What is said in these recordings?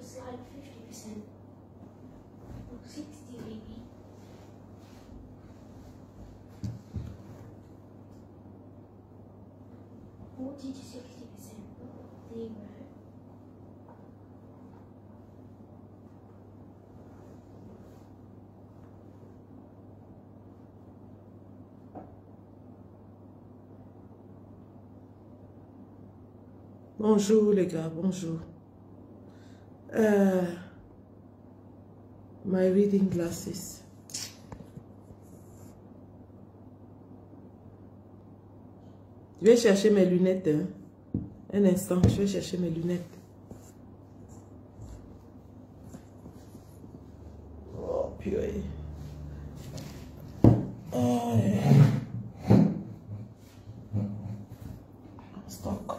it's like 50%. No, 60 maybe. $40 to 60%. There you go. Bonjour les gars, bonjour. My reading glasses. Je vais chercher mes lunettes. Hein. Un instant, je vais chercher mes lunettes. Oh, purée. Oh, yeah. Stock.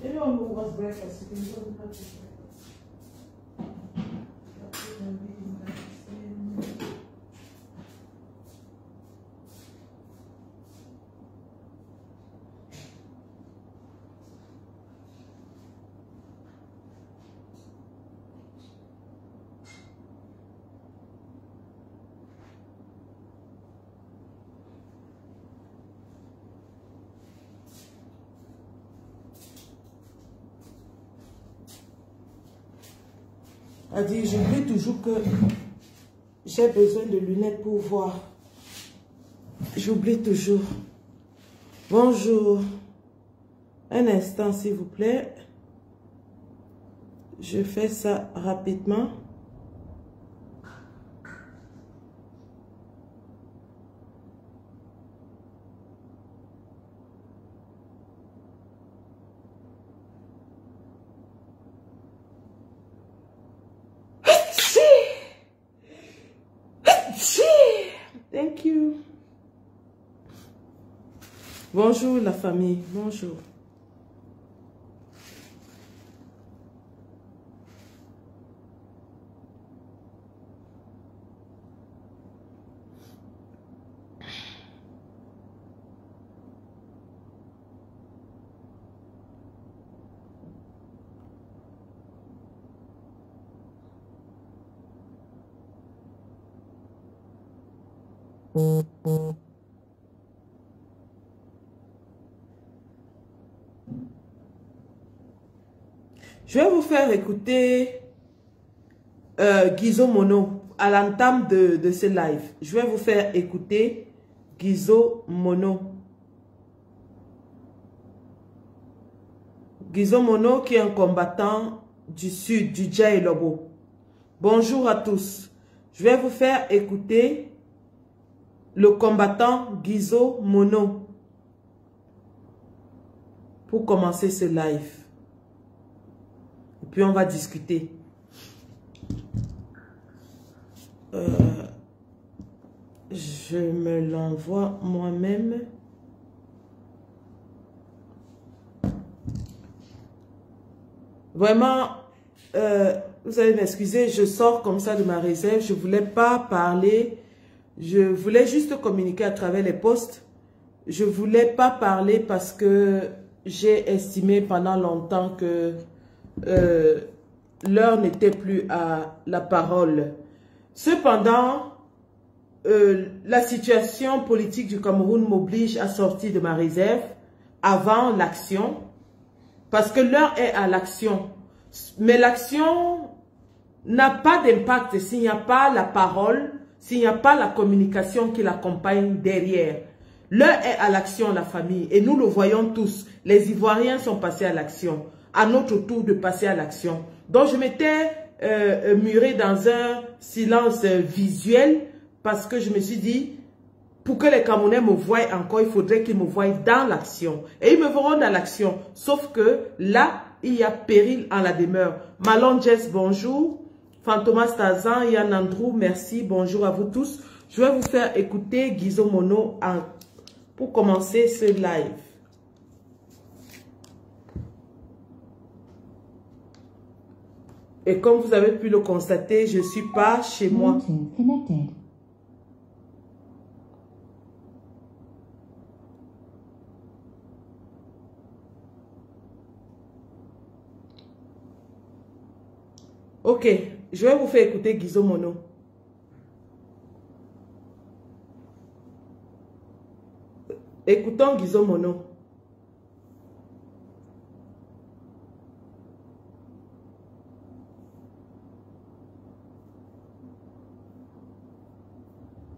Anyone who wants breakfast, you can go and have breakfast. A dit, j'oublie toujours que j'ai besoin de lunettes pour voir. J'oublie toujours. Bonjour. Un instant, s'il vous plaît. Je fais ça rapidement. Thank you. Bonjour la famille, bonjour. Je vais vous faire écouter Guizo Mono à l'entame de ce live. Je vais vous faire écouter Guizo Mono. Guizo Mono qui est un combattant du sud, du Dja et Lobo. Bonjour à tous. Je vais vous faire écouter le combattant Guizo Mono pour commencer ce live. Et puis on va discuter. Je me l'envoie moi-même. Vraiment, vous allez m'excuser, je sors comme ça de ma réserve. Je ne voulais pas parler. Je voulais juste communiquer à travers les posts. Je ne voulais pas parler parce que j'ai estimé pendant longtemps que l'heure n'était plus à la parole. Cependant, la situation politique du Cameroun m'oblige à sortir de ma réserve avant l'action. Parce que l'heure est à l'action. Mais l'action n'a pas d'impact s'il n'y a pas la parole, s'il n'y a pas la communication qui l'accompagne derrière. L'heure est à l'action, la famille. Et nous le voyons tous. Les Ivoiriens sont passés à l'action. À notre tour de passer à l'action. Donc je m'étais murée dans un silence visuel parce que je me suis dit, pour que les Camerounais me voient encore, il faudrait qu'ils me voient dans l'action. Et ils me verront dans l'action. Sauf que là, il y a péril en la demeure. Malon Jess, bonjour. Fantomas Tazan, Yann Andrew, merci. Bonjour à vous tous. Je vais vous faire écouter Guizo Mono pour commencer ce live. Et comme vous avez pu le constater, je ne suis pas chez moi. Ok, je vais vous faire écouter Guizot Mono. Écoutons Guizot Mono.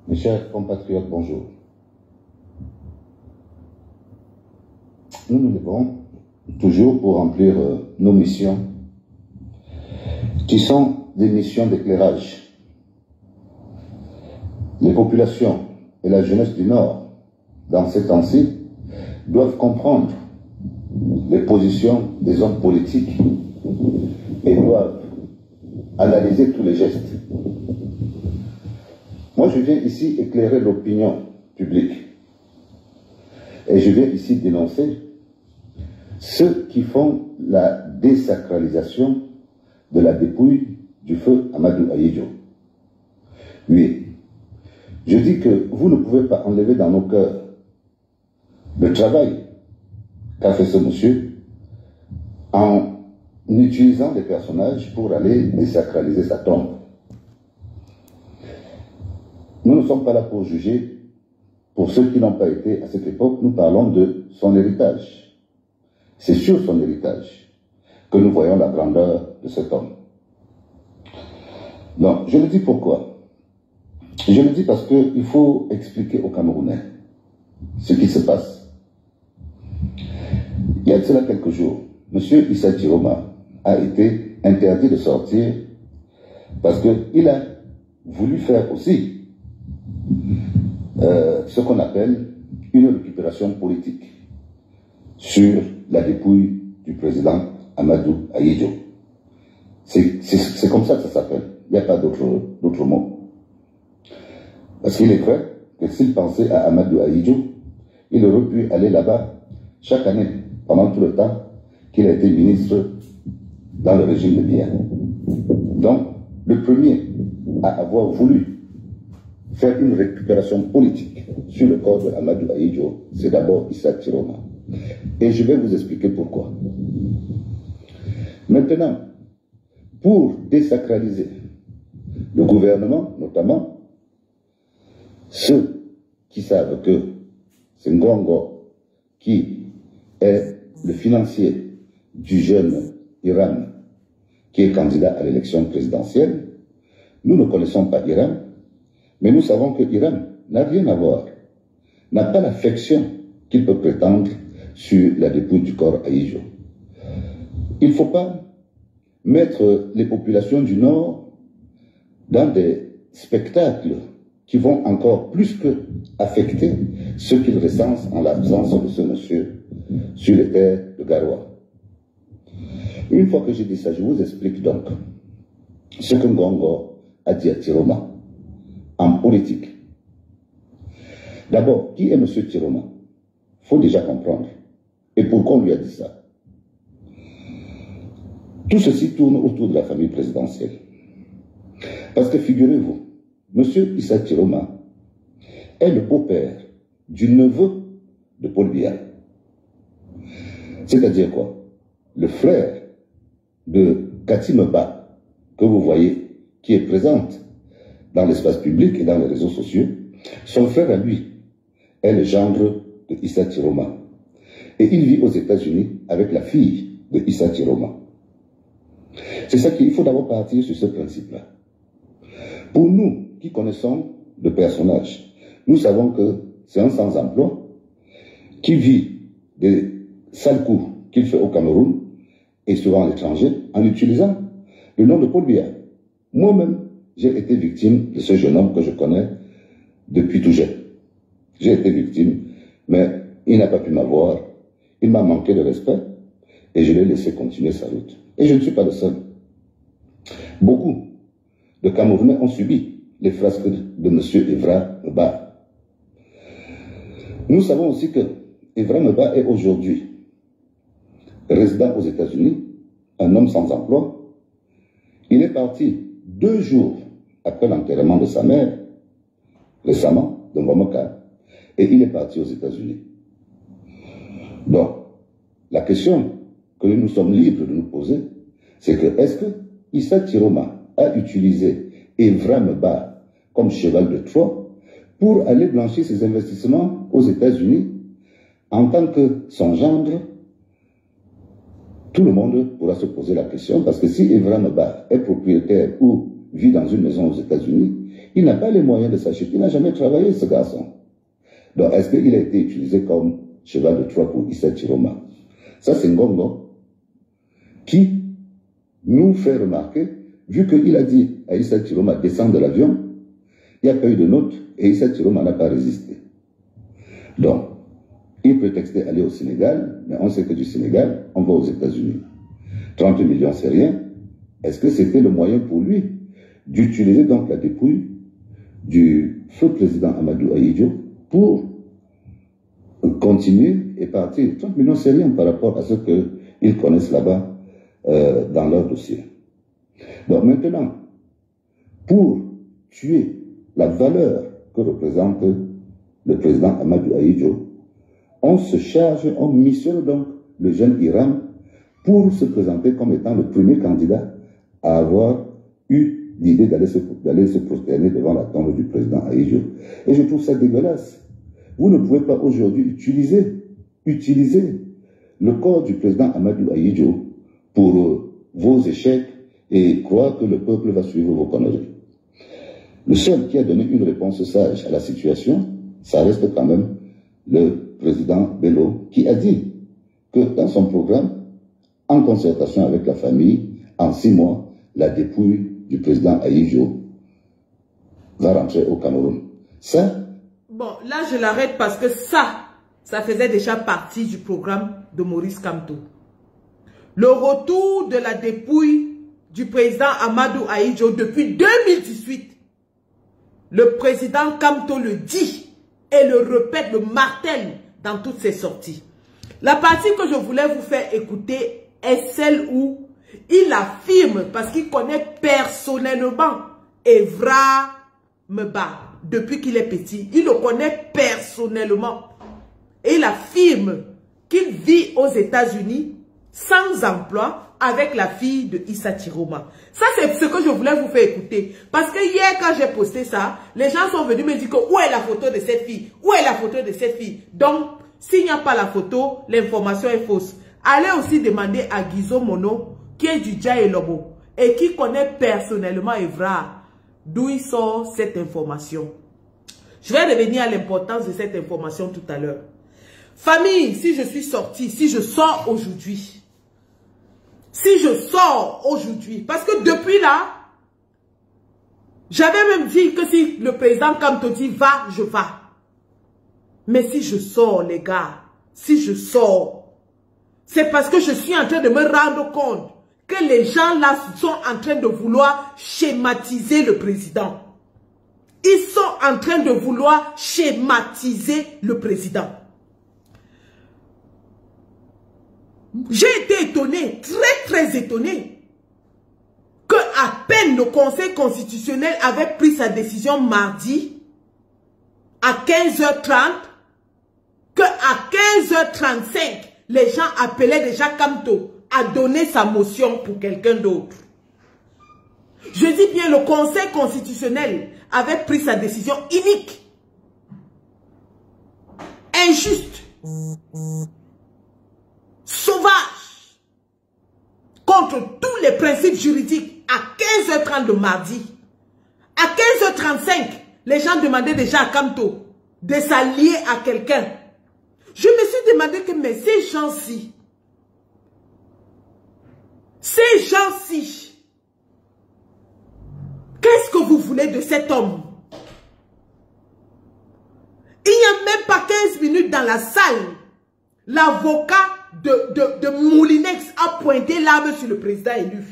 Mes chers compatriotes, bonjour. Nous nous levons toujours pour remplir nos missions, qui sont des missions d'éclairage. Les populations et la jeunesse du Nord, dans ces temps-ci, doivent comprendre les positions des hommes politiques et doivent analyser tous les gestes. Moi, je viens ici éclairer l'opinion publique. Et je viens ici dénoncer ceux qui font la désacralisation de la dépouille du feu Amadou Ahidjo. Oui, je dis que vous ne pouvez pas enlever dans nos cœurs le travail qu'a fait ce monsieur en utilisant des personnages pour aller désacraliser sa tombe. Nous ne sommes pas là pour juger. Pour ceux qui n'ont pas été à cette époque, nous parlons de son héritage. C'est sur son héritage que nous voyons la grandeur de cet homme. Donc, je le dis pourquoi? Je le dis parce qu'il faut expliquer aux Camerounais ce qui se passe. Il y a de cela quelques jours, M. Issa Tiroma a été interdit de sortir parce qu'il a voulu faire aussi ce qu'on appelle une récupération politique sur la dépouille du président Amadou Ahidjo. C'est comme ça que ça s'appelle. Il n'y a pas d'autre mot. Parce qu'il est vrai que s'il pensait à Amadou Ahidjo, il aurait pu aller là-bas chaque année, pendant tout le temps qu'il a été ministre dans le régime de Biya. Donc, le premier à avoir voulu faire une récupération politique sur le corps de Amadou Ahidjo, c'est d'abord Issa Tiroma. Et je vais vous expliquer pourquoi. Maintenant, pour désacraliser le gouvernement, notamment, ceux qui savent que c'est Ngongo qui est le financier du jeune Hiram, qui est candidat à l'élection présidentielle, nous ne connaissons pas Hiram, mais nous savons que Hiram n'a rien à voir, n'a pas l'affection qu'il peut prétendre sur la dépouille du corps Ahidjo. Il ne faut pas mettre les populations du Nord dans des spectacles qui vont encore plus que affecter ce qu'ils ressentent en l'absence de ce monsieur sur les terres de Garoua. Une fois que j'ai dit ça, je vous explique donc ce que Ngongo a dit à Tiroma en politique. D'abord, qui est M. Tiroma? Il faut déjà comprendre. Et pourquoi on lui a dit ça? Tout ceci tourne autour de la famille présidentielle. Parce que figurez-vous, M. Issa Tiroma est le beau-père du neveu de Paul Biya. C'est-à-dire quoi? Le frère de Kati Meba, que vous voyez, qui est présente dans l'espace public et dans les réseaux sociaux, son frère à lui est le gendre de Issa Tiroma. Et il vit aux États-Unis avec la fille de Issa Tiroma. C'est ça qu'il faut d'abord partir sur ce principe-là. Pour nous qui connaissons le personnage, nous savons que c'est un sans-emploi qui vit des sales coups qu'il fait au Cameroun et souvent à l'étranger en utilisant le nom de Paul Biya. Moi-même, j'ai été victime de ce jeune homme que je connais depuis tout jeune. J'ai été victime, mais il n'a pas pu m'avoir. Il m'a manqué de respect et je l'ai laissé continuer sa route. Et je ne suis pas le seul. Beaucoup de Camerounais ont subi les frasques de M. Evra Meba. Nous savons aussi que Evra Meba est aujourd'hui résident aux États-Unis, un homme sans emploi. Il est parti 2 jours après l'enterrement de sa mère, récemment, de Momoka, et il est parti aux États-Unis. Donc, la question que nous sommes libres de nous poser, c'est que est-ce que Issa Chiroma a utilisé Evram Ba comme cheval de Troie pour aller blanchir ses investissements aux États-Unis en tant que son gendre. Tout le monde pourra se poser la question, parce que si Evram Ba est propriétaire ou vit dans une maison aux États-Unis, il n'a pas les moyens de s'acheter, il n'a jamais travaillé, ce garçon. Donc, est-ce qu'il a été utilisé comme cheval de Troie pour Issa Chiroma? Ça, c'est Ngongo qui nous fait remarquer, vu qu'il a dit à Issa Chiroma descendre de l'avion, il n'y a pas eu de note et Issa Chiroma n'a pas résisté. Donc, il prétextait aller au Sénégal, mais on sait que du Sénégal, on va aux États-Unis. 30 millions, c'est rien. Est-ce que c'était le moyen pour lui d'utiliser donc la dépouille du feu président Amadou Ahidjo pour continuer et partir? 30 millions, c'est rien par rapport à ce qu'ils connaissent là-bas dans leur dossier. Donc maintenant, pour tuer la valeur que représente le président Amadou Ahidjo, on se charge, on missionne donc le jeune Iram pour se présenter comme étant le premier candidat à avoir eu l'idée d'aller se prosterner devant la tombe du président Ahidjo. Et je trouve ça dégueulasse. Vous ne pouvez pas aujourd'hui utiliser le corps du président Amadou Ahidjo pour vos échecs et croire que le peuple va suivre vos conneries. Le seul qui a donné une réponse sage à la situation, ça reste quand même le président Bello, qui a dit que dans son programme, en concertation avec la famille, en 6 mois, la dépouille du président Ahidjo va rentrer au Cameroun. Ça... Bon, là je l'arrête parce que ça faisait déjà partie du programme de Maurice Kamto. Le retour de la dépouille du président Amadou Ahidjo depuis 2018. Le président Kamto le dit et le répète, le martèle dans toutes ses sorties. La partie que je voulais vous faire écouter est celle où il affirme, parce qu'il connaît personnellement Evra Meba depuis qu'il est petit. Il le connaît personnellement. Et il affirme qu'il vit aux États-Unis sans emploi avec la fille de Issa Chiroma. Ça, c'est ce que je voulais vous faire écouter. Parce que hier, quand j'ai posté ça, les gens sont venus me dire que où est la photo de cette fille? Où est la photo de cette fille? Donc, s'il n'y a pas la photo, l'information est fausse. Allez aussi demander à Guizo Mono, qui est du Dja et Lobo, et qui connaît personnellement Evra, d'où il sort cette information. Je vais revenir à l'importance de cette information tout à l'heure. Famille, si je suis sortie, si je sors aujourd'hui, parce que depuis là, j'avais même dit que si le président Kamto dit va, je vais. Mais si je sors, les gars, si je sors, c'est parce que je suis en train de me rendre compte que les gens là sont en train de vouloir schématiser le président. Ils sont en train de vouloir schématiser le président. J'ai été étonné, très étonné, que à peine le Conseil constitutionnel avait pris sa décision mardi à 15h30, que à 15h35, les gens appelaient déjà Kamto à donner sa motion pour quelqu'un d'autre. Je dis bien, le Conseil constitutionnel avait pris sa décision inique, injuste, sauvage, contre tous les principes juridiques à 15h30 de mardi. À 15h35, les gens demandaient déjà à Kamto de s'allier à quelqu'un. Je me suis demandé que, mais ces gens-ci, qu'est-ce que vous voulez de cet homme? Il n'y a même pas 15 minutes dans la salle. L'avocat de Moulinex a pointé l'arme sur le président élu.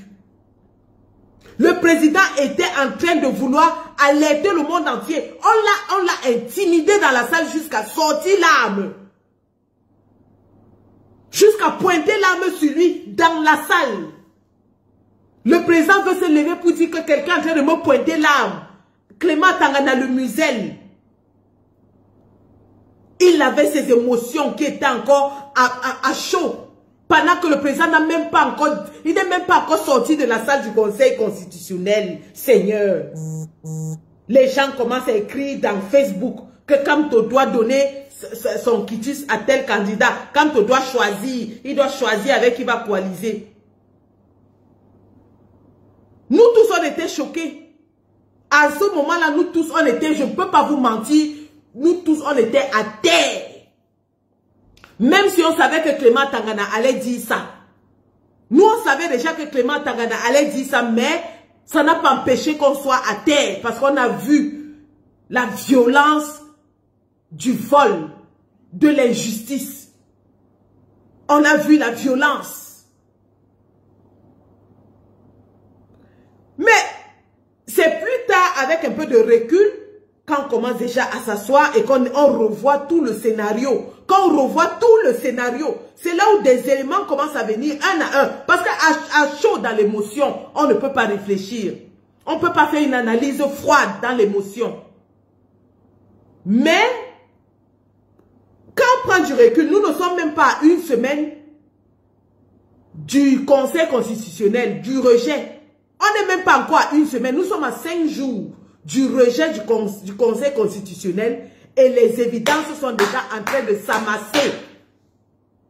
Le président était en train de vouloir alerter le monde entier. On l'a intimidé dans la salle jusqu'à sortir l'arme. Jusqu'à pointer l'arme sur lui dans la salle. Le président veut se lever pour dire que quelqu'un est en train de me pointer l'arme. Clément Tangana le muselle. Il avait ses émotions qui étaient encore à chaud. Pendant que le président n'a même pas encore, il n'est même pas encore sorti de la salle du Conseil constitutionnel. Seigneur. Les gens commencent à écrire dans Facebook que Kamto doit donner son quitus à tel candidat. Kamto doit choisir. Il doit choisir avec qui va coaliser. Nous tous, on était choqués. À ce moment-là, nous tous, on était, je ne peux pas vous mentir, nous tous, on était à terre. Même si on savait que Clément Tangana allait dire ça. Nous, on savait déjà que Clément Tangana allait dire ça, mais ça n'a pas empêché qu'on soit à terre. Parce qu'on a vu la violence du vol, de l'injustice. On a vu la violence. Mais c'est plus tard, avec un peu de recul, quand on commence déjà à s'asseoir et qu'on revoit tout le scénario. Quand on revoit tout le scénario, c'est là où des éléments commencent à venir un à un. Parce qu'à chaud dans l'émotion, on ne peut pas réfléchir. On ne peut pas faire une analyse froide dans l'émotion. Mais, quand on prend du recul, nous ne sommes même pas à une semaine du Conseil constitutionnel, du rejet. On n'est même pas encore à une semaine. Nous sommes à 5 jours du rejet du Conseil constitutionnel et les évidences sont déjà en train de s'amasser.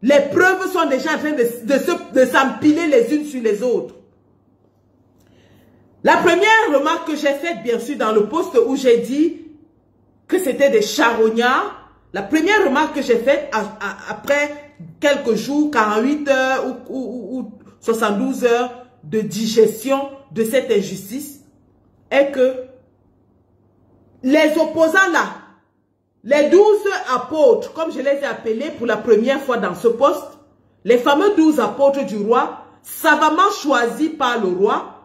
Les preuves sont déjà en train de s'empiler les unes sur les autres. La première remarque que j'ai faite, bien sûr, dans le post où j'ai dit que c'était des charognards, la première remarque que j'ai faite après quelques jours, 48 heures ou 72 heures de digestion de cette injustice, est que les opposants là, les 12 apôtres, comme je les ai appelés pour la première fois dans ce poste, les fameux 12 apôtres du roi, savamment choisis par le roi,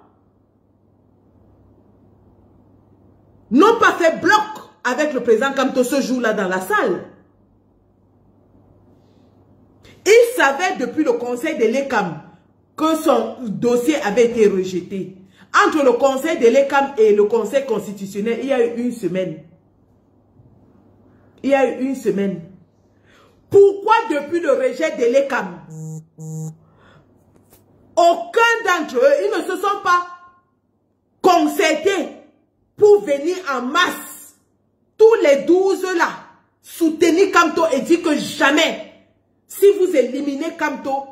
n'ont pas fait bloc avec le président Kamto ce jour-là dans la salle. Il savait depuis le conseil de l'ECAM que son dossier avait été rejeté. Entre le conseil de l'ECAM et le conseil constitutionnel, il y a eu une semaine. Il y a eu une semaine. Pourquoi depuis le rejet de l'ECAM, aucun d'entre eux, ils ne se sont pas concertés pour venir en masse, tous les 12 là, soutenir Kamto et dire que jamais, si vous éliminez Kamto,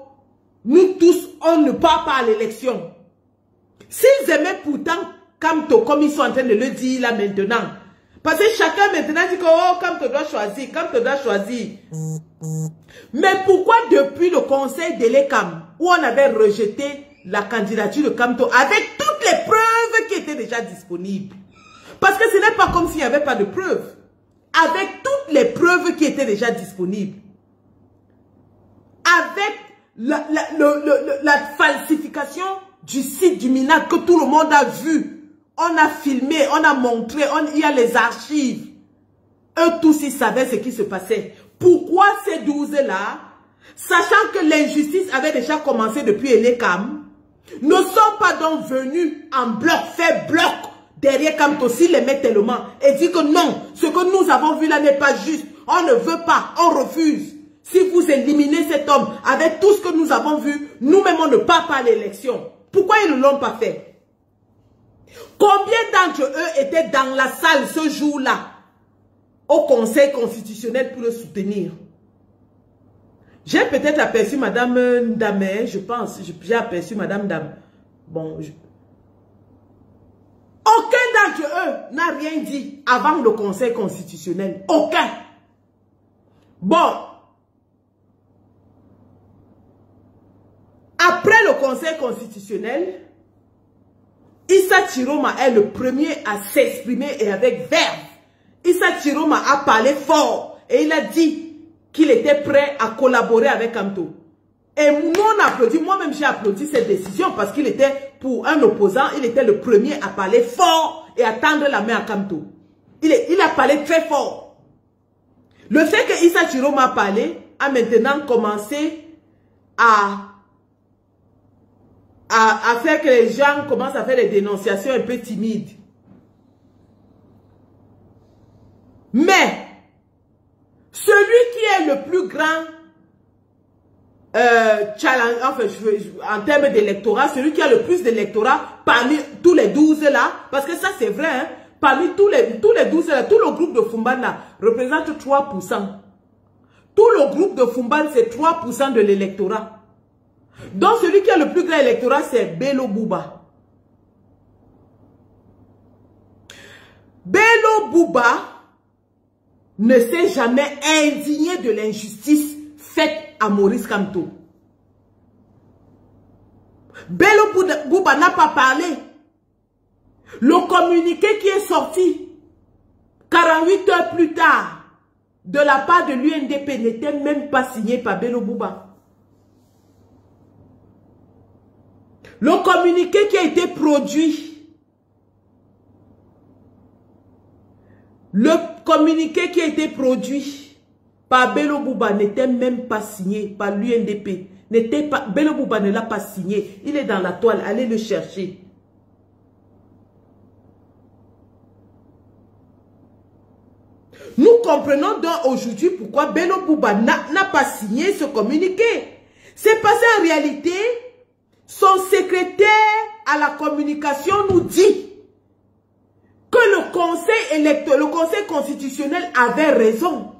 nous tous, on ne part pas à l'élection. S'ils aimaient pourtant Kamto, comme ils sont en train de le dire là maintenant, parce que chacun maintenant dit que oh, Kamto doit choisir, Kamto doit choisir. Mais pourquoi depuis le conseil de l'ECAM, où on avait rejeté la candidature de Kamto avec toutes les preuves qui étaient déjà disponibles? Parce que ce n'est pas comme s'il n'y avait pas de preuves. Avec toutes les preuves qui étaient déjà disponibles. Avec la falsification du site du MINAC que tout le monde a vu. On a filmé, on a montré, il y a les archives. Eux tous, ils savaient ce qui se passait. Pourquoi ces 12-là, sachant que l'injustice avait déjà commencé depuis l'ECAM, ne sont pas donc venus en bloc, faire bloc derrière Kamto s'il l'aimait tellement et dit que non, ce que nous avons vu là n'est pas juste. On ne veut pas, on refuse. Si vous éliminez cet homme avec tout ce que nous avons vu, nous-mêmes on ne part pas à l'élection. Pourquoi ils ne l'ont pas fait? Combien d'entre eux étaient dans la salle ce jour-là au Conseil constitutionnel pour le soutenir? J'ai peut-être aperçu Madame Ndamé, je pense. J'ai aperçu Madame Ndamé. Bon, aucun d'entre eux n'a rien dit avant le Conseil constitutionnel. Aucun. Bon. Après le Conseil constitutionnel, Issa Chiroma est le premier à s'exprimer et avec verve. Issa Chiroma a parlé fort et il a dit qu'il était prêt à collaborer avec Kamto. Et nous on applaudit, moi-même j'ai applaudi cette décision parce qu'il était pour un opposant, il était le premier à parler fort et à tendre la main à Kamto. Il a parlé très fort. Le fait que Issa Chiroma a parlé a maintenant commencé à faire que les gens commencent à faire des dénonciations un peu timides. Mais, celui qui est le plus grand challenge, enfin, en termes d'électorat, celui qui a le plus d'électorat parmi tous les 12 là, parce que ça c'est vrai, hein, parmi tous les 12 là, tout le groupe de Fumban là représente 3%. Tout le groupe de Fumban c'est 3% de l'électorat. Donc celui qui a le plus grand électorat c'est Bello Bouba. Bello Bouba ne s'est jamais indigné de l'injustice faite à Maurice Kamto. Bello Bouba n'a pas parlé. Le communiqué qui est sorti 48 heures plus tard de la part de l'UNDP n'était même pas signé par Bello Bouba. Le communiqué qui a été produit, par Bello Bouba n'était même pas signé par l'UNDP. Bello Bouba ne l'a pas signé. Il est dans la toile. Allez le chercher. Nous comprenons donc aujourd'hui pourquoi Bello Bouba n'a pas signé ce communiqué. C'est parce qu'en réalité, son secrétaire à la communication nous dit que le conseil constitutionnel avait raison.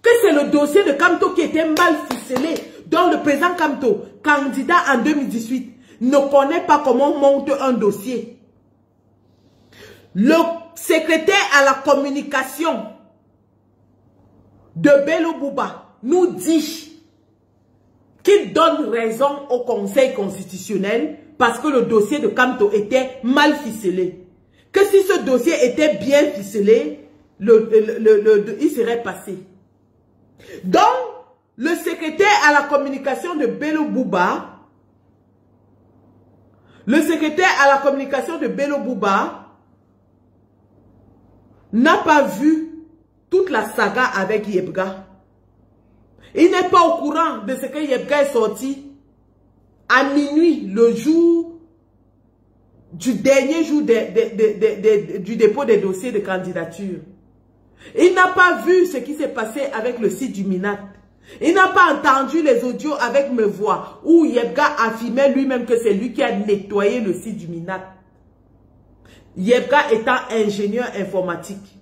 Que c'est le dossier de Kamto qui était mal ficelé. Donc le président Kamto, candidat en 2018, ne connaît pas comment on monte un dossier. Le secrétaire à la communication de Bello Bouba nous dit qu'il donne raison au Conseil constitutionnel parce que le dossier de Kamto était mal ficelé. Que si ce dossier était bien ficelé, il serait passé. Donc, le secrétaire à la communication de Bello Bouba, n'a pas vu toute la saga avec Yebga. Il n'est pas au courant de ce que Yebga est sorti à minuit, le jour du dernier jour du dépôt des dossiers de candidature. Il n'a pas vu ce qui s'est passé avec le site du Minat. Il n'a pas entendu les audios avec mes voix où Yebga affirmait lui-même que c'est lui qui a nettoyé le site du Minat. Yebga étant ingénieur informatique.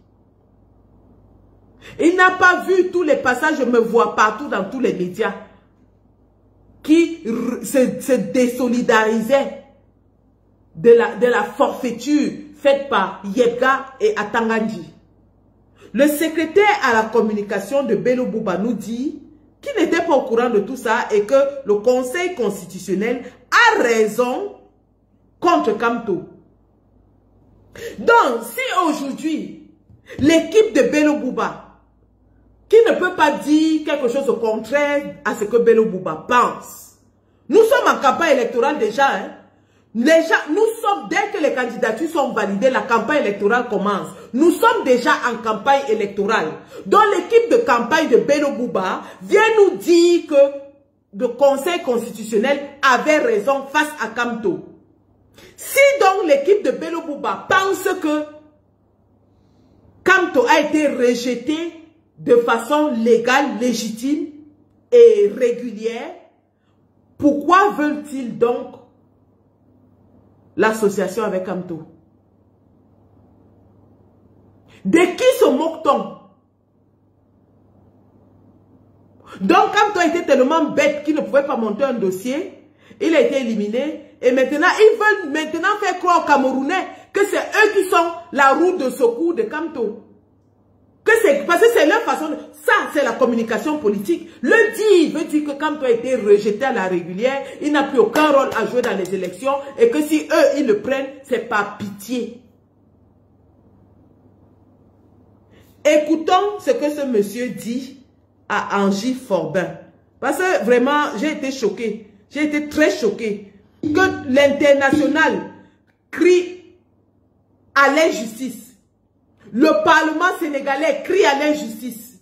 Il n'a pas vu tous les passages, je me vois partout dans tous les médias, qui se désolidarisaient de la forfaiture faite par Yebga et Atanganji. Le secrétaire à la communication de Bello Bouba nous dit qu'il n'était pas au courant de tout ça et que le Conseil constitutionnel a raison contre Kamto. Donc, si aujourd'hui, l'équipe de Bello Bouba, qui ne peut pas dire quelque chose au contraire à ce que Bello Bouba pense, nous sommes en campagne électorale déjà, hein? Nous sommes, dès que les candidatures sont validées, la campagne électorale commence. Nous sommes déjà en campagne électorale. Donc l'équipe de campagne de Bello Bouba vient nous dire que le Conseil constitutionnel avait raison face à Kamto. Si donc l'équipe de Bello Bouba pense que Kamto a été rejeté de façon légale, légitime et régulière, pourquoi veulent-ils donc l'association avec Kamto? De qui se moque-t-on? Donc Kamto était tellement bête qu'il ne pouvait pas monter un dossier. Il a été éliminé. Et maintenant, ils veulent maintenant faire croire aux Camerounais que c'est eux qui sont la roue de secours de Kamto. Parce que c'est leur façon de... Ça, c'est la communication politique. Le dire veut dire que Kamto a été rejeté à la régulière, il n'a plus aucun rôle à jouer dans les élections et que si eux, ils le prennent, c'est par pitié. Écoutons ce que ce monsieur dit à Angie Forbin. Parce que vraiment, j'ai été choqué. J'ai été très choqué. Que l'international crie à l'injustice. Le Parlement sénégalais crie à l'injustice.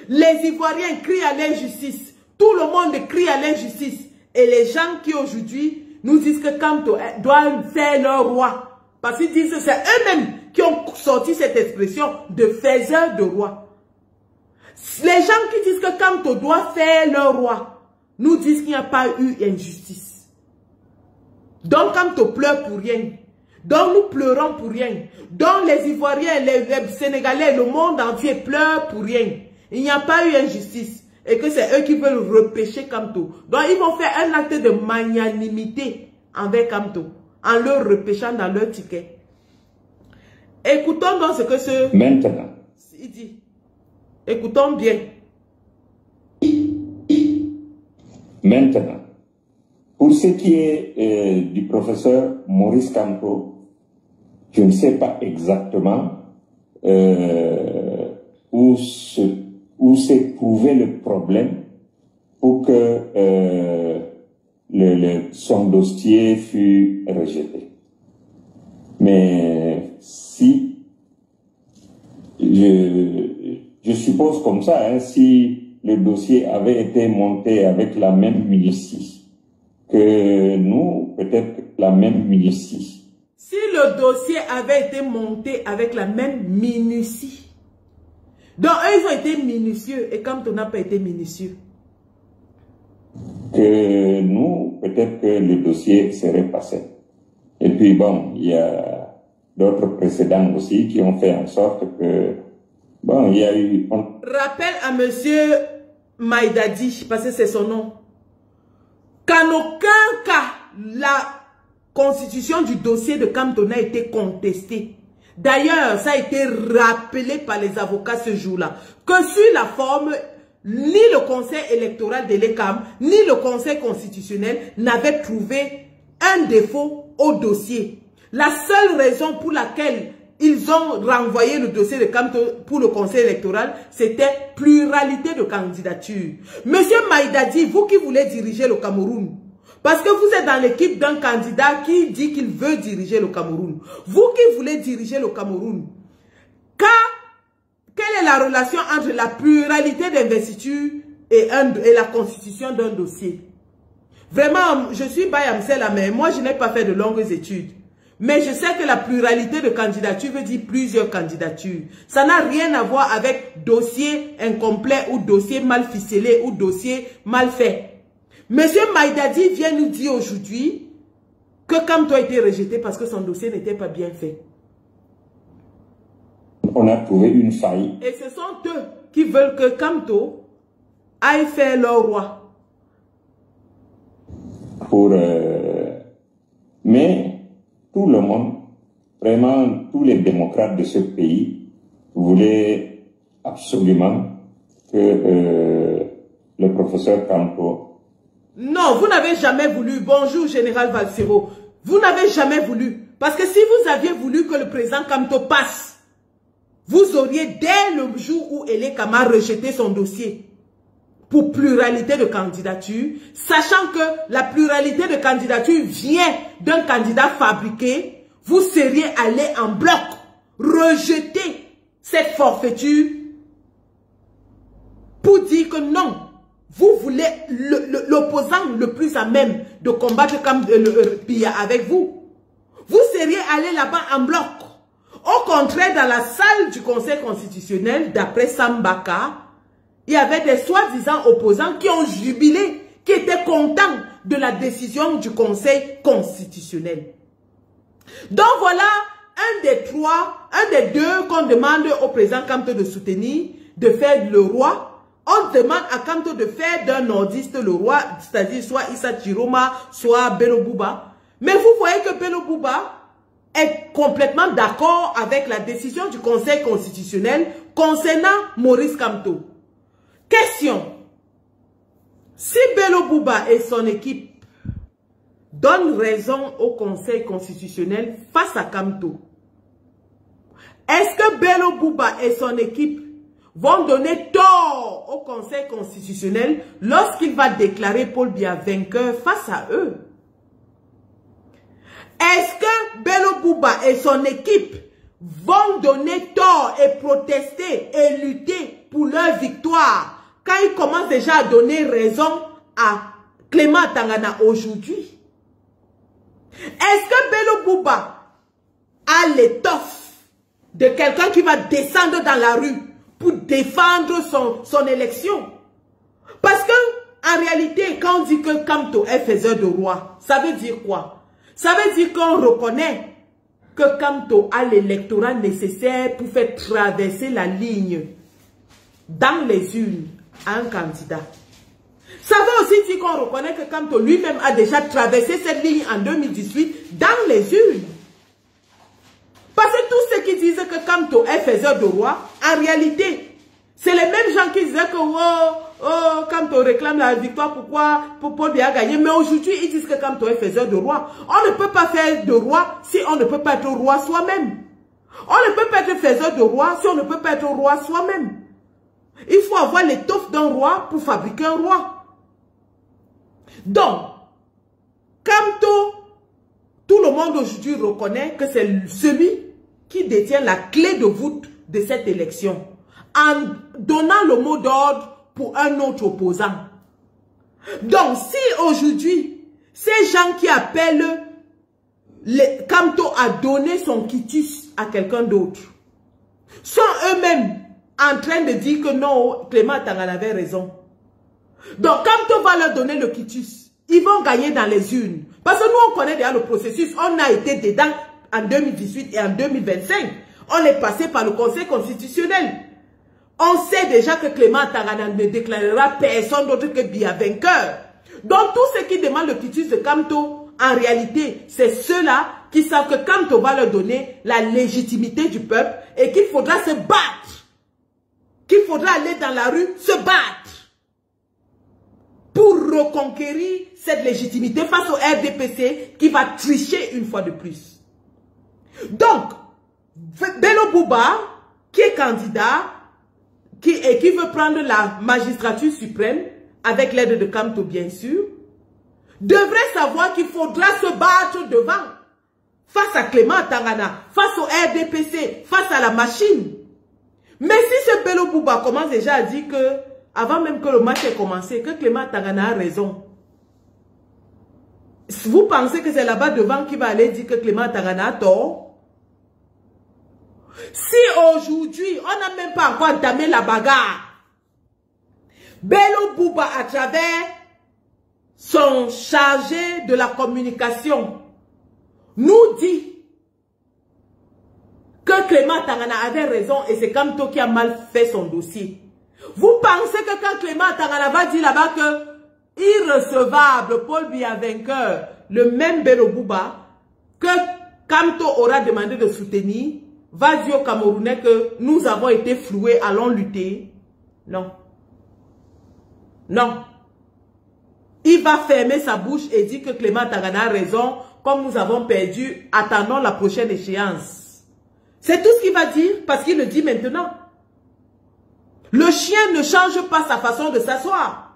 Les Ivoiriens crient à l'injustice. Tout le monde crie à l'injustice. Et les gens qui aujourd'hui nous disent que Kamto doit faire leur roi. Parce qu'ils disent que c'est eux-mêmes qui ont sorti cette expression de faiseur de roi. Les gens qui disent que Kamto doit faire leur roi. nous disent qu'il n'y a pas eu injustice. Donc, Kamto pleure pour rien. Donc, nous pleurons pour rien. Donc, les Ivoiriens, les Sénégalais, le monde entier pleure pour rien. Il n'y a pas eu injustice. Et que c'est eux qui veulent repêcher Kamto. Donc, ils vont faire un acte de magnanimité envers Kamto, en le repêchant dans leur ticket. Écoutons donc ce que ce... Maintenant. Il dit. Écoutons bien. Maintenant, pour ce qui est du professeur Maurice Kamto, je ne sais pas exactement où s'est trouvé le problème pour que son dossier fût rejeté. Mais si, je suppose comme ça, hein, si le dossier avait été monté avec la même minutie que nous, peut-être la même minutie. Si le dossier avait été monté avec la même minutie, donc eux, ils ont été minutieux et Kamto n'a pas été minutieux. Que nous, peut-être que le dossier serait passé. Et puis bon, il y a d'autres précédents aussi qui ont fait en sorte que, bon, il y a eu... Rappelle à monsieur Maïdadi, parce que c'est son nom, qu'en aucun cas, la constitution du dossier de Kamto n'a été contestée. D'ailleurs, ça a été rappelé par les avocats ce jour-là, que sur la forme, ni le conseil électoral de l'ECAM, ni le conseil constitutionnel n'avaient trouvé un défaut au dossier. La seule raison pour laquelle ils ont renvoyé le dossier de Kamto pour le conseil électoral, c'était pluralité de candidatures. Monsieur Maïdadi, vous qui voulez diriger le Cameroun, parce que vous êtes dans l'équipe d'un candidat qui dit qu'il veut diriger le Cameroun. Vous qui voulez diriger le Cameroun, quelle est la relation entre la pluralité d'investiture et la constitution d'un dossier? Vraiment, je suis Bayamsela, mais moi je n'ai pas fait de longues études. Mais je sais que la pluralité de candidatures veut dire plusieurs candidatures. Ça n'a rien à voir avec dossier incomplet ou dossier mal ficelé ou dossier mal fait. Monsieur Maïdadi vient nous dire aujourd'hui que Kamto a été rejeté parce que son dossier n'était pas bien fait. On a trouvé une faille. Et ce sont eux qui veulent que Kamto aille faire leur roi. Mais tout le monde, vraiment tous les démocrates de ce pays voulaient absolument que le professeur Kamto... Non, vous n'avez jamais voulu. Bonjour, Général Valsero. Vous n'avez jamais voulu. Parce que si vous aviez voulu que le président Kamto passe, vous auriez, dès le jour où Elekama a rejeté son dossier pour pluralité de candidature, sachant que la pluralité de candidature vient d'un candidat fabriqué, vous seriez allé en bloc rejeter cette forfaiture pour dire que non, vous voulez l'opposant le plus à même de combattre comme le Biya avec vous. Vous seriez allé là-bas en bloc. Au contraire, dans la salle du Conseil constitutionnel, d'après Sambaka, il y avait des soi-disant opposants qui ont jubilé, qui étaient contents de la décision du Conseil constitutionnel. Donc voilà un des deux qu'on demande au président Kamto de soutenir, de faire le roi. On demande à Kamto de faire d'un nordiste le roi, c'est-à-dire soit Issa Chiroma, soit Bello Bouba. Mais vous voyez que Bello Bouba est complètement d'accord avec la décision du Conseil constitutionnel concernant Maurice Kamto. Question. Si Bello Bouba et son équipe donnent raison au Conseil constitutionnel face à Kamto, est-ce que Bello Bouba et son équipe vont donner tort au Conseil constitutionnel lorsqu'il va déclarer Paul Biya vainqueur face à eux? Est-ce que Bello Bouba et son équipe vont donner tort et protester et lutter pour leur victoire quand ils commencent déjà à donner raison à Clément Tangana aujourd'hui? Est-ce que Bello Bouba a l'étoffe de quelqu'un qui va descendre dans la rue pour défendre son élection? Parce que En réalité, quand on dit que Kamto est faiseur de roi, ça veut dire quoi? Ça veut dire qu'on reconnaît que Kamto a l'électorat nécessaire pour faire traverser la ligne dans les urnes à un candidat. Ça veut aussi dire qu'on reconnaît que Kamto lui-même a déjà traversé cette ligne en 2018 dans les urnes. Parce que tous ceux qui disent que Kamto est faiseur de roi, en réalité, c'est les mêmes gens qui disaient que Kamto réclame la victoire, pourquoi Paul Biya a gagné. Mais aujourd'hui, ils disent que Kamto est faiseur de roi. On ne peut pas faire de roi si on ne peut pas être roi soi-même. On ne peut pas être faiseur de roi si on ne peut pas être roi soi-même. Il faut avoir l'étoffe d'un roi pour fabriquer un roi. Donc, Kamto, tout le monde aujourd'hui reconnaît que c'est celui qui détient la clé de voûte de cette élection, en donnant le mot d'ordre pour un autre opposant. Donc, si aujourd'hui, ces gens qui appellent Kamto à donner son quitus à quelqu'un d'autre, sont eux-mêmes en train de dire que non, Clément Tangana avait raison. Donc, Kamto va leur donner le quitus. Ils vont gagner dans les urnes. Parce que nous, on connaît déjà le processus. On a été dedans en 2018 et en 2025. On est passé par le Conseil constitutionnel. On sait déjà que Clément Tangana ne déclarera personne d'autre que Biya vainqueur. Donc, tous ceux qui demandent le quitus de Kamto, en réalité, c'est ceux-là qui savent que Kamto va leur donner la légitimité du peuple et qu'il faudra se battre. Qu'il faudra aller dans la rue se battre pour reconquérir cette légitimité face au RDPC qui va tricher une fois de plus. Donc, Bello Bouba, qui est candidat, qui veut prendre la magistrature suprême, avec l'aide de Kamto bien sûr, devrait savoir qu'il faudra se battre devant, face à Clément Tangana, face au RDPC, face à la machine. Mais si ce Bello Bouba commence déjà à dire que, avant même que le match ait commencé, que Clément Tangana a raison, vous pensez que c'est là-bas devant qui va aller dire que Clément Tangana a tort? Si aujourd'hui, on n'a même pas encore entamé la bagarre, Bello Bouba, à travers son chargé de la communication, nous dit que Clément Tangana avait raison et c'est Kamto qui a mal fait son dossier. Vous pensez que quand Clément Tangana va dire là-bas que irrecevable Paul Biya vainqueur, le même Bello Bouba, que Kamto aura demandé de soutenir, va dire aux Camerounais que nous avons été floués, allons lutter? Non. Non. Il va fermer sa bouche et dire que Clément Tangana a raison, comme nous avons perdu, attendons la prochaine échéance. C'est tout ce qu'il va dire, parce qu'il le dit maintenant. Le chien ne change pas sa façon de s'asseoir.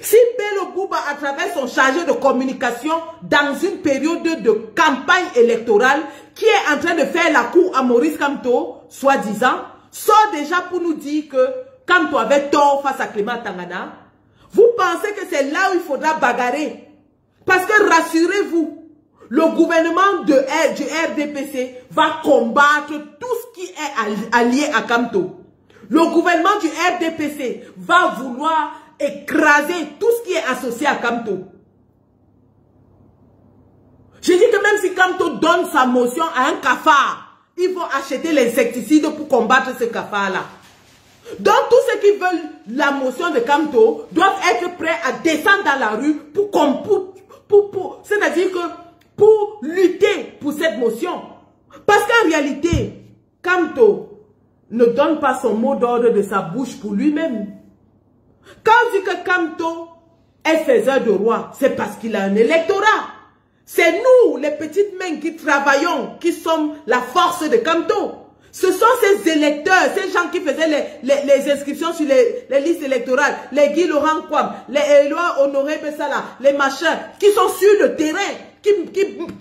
Si Bello Bouba, à travers son chargé de communication, dans une période de campagne électorale, qui est en train de faire la cour à Maurice Kamto, soi-disant, sort déjà pour nous dire que Kamto avait tort face à Clément Tangana, vous pensez que c'est là où il faudra bagarrer? Parce que rassurez-vous, le gouvernement du RDPC va combattre tout ce qui est allié à Kamto. Le gouvernement du RDPC va vouloir écraser tout ce qui est associé à Kamto. Je dis que même si Kamto donne sa motion à un cafard, ils vont acheter l'insecticide pour combattre ce cafard-là. Donc tous ceux qui veulent la motion de Kamto doivent être prêts à descendre dans la rue c'est-à-dire que pour lutter pour cette motion. Parce qu'en réalité, Kamto ne donne pas son mot d'ordre de sa bouche pour lui-même. Quand on dit que Kamto est faiseur de roi, c'est parce qu'il a un électorat. C'est nous, les petites mains qui travaillons, qui sommes la force de Kamto. Ce sont ces électeurs, ces gens qui faisaient les inscriptions sur les listes électorales, les Guy Laurent Kwam, les Éloi Honoré Bessala, les machins, qui sont sur le terrain, qui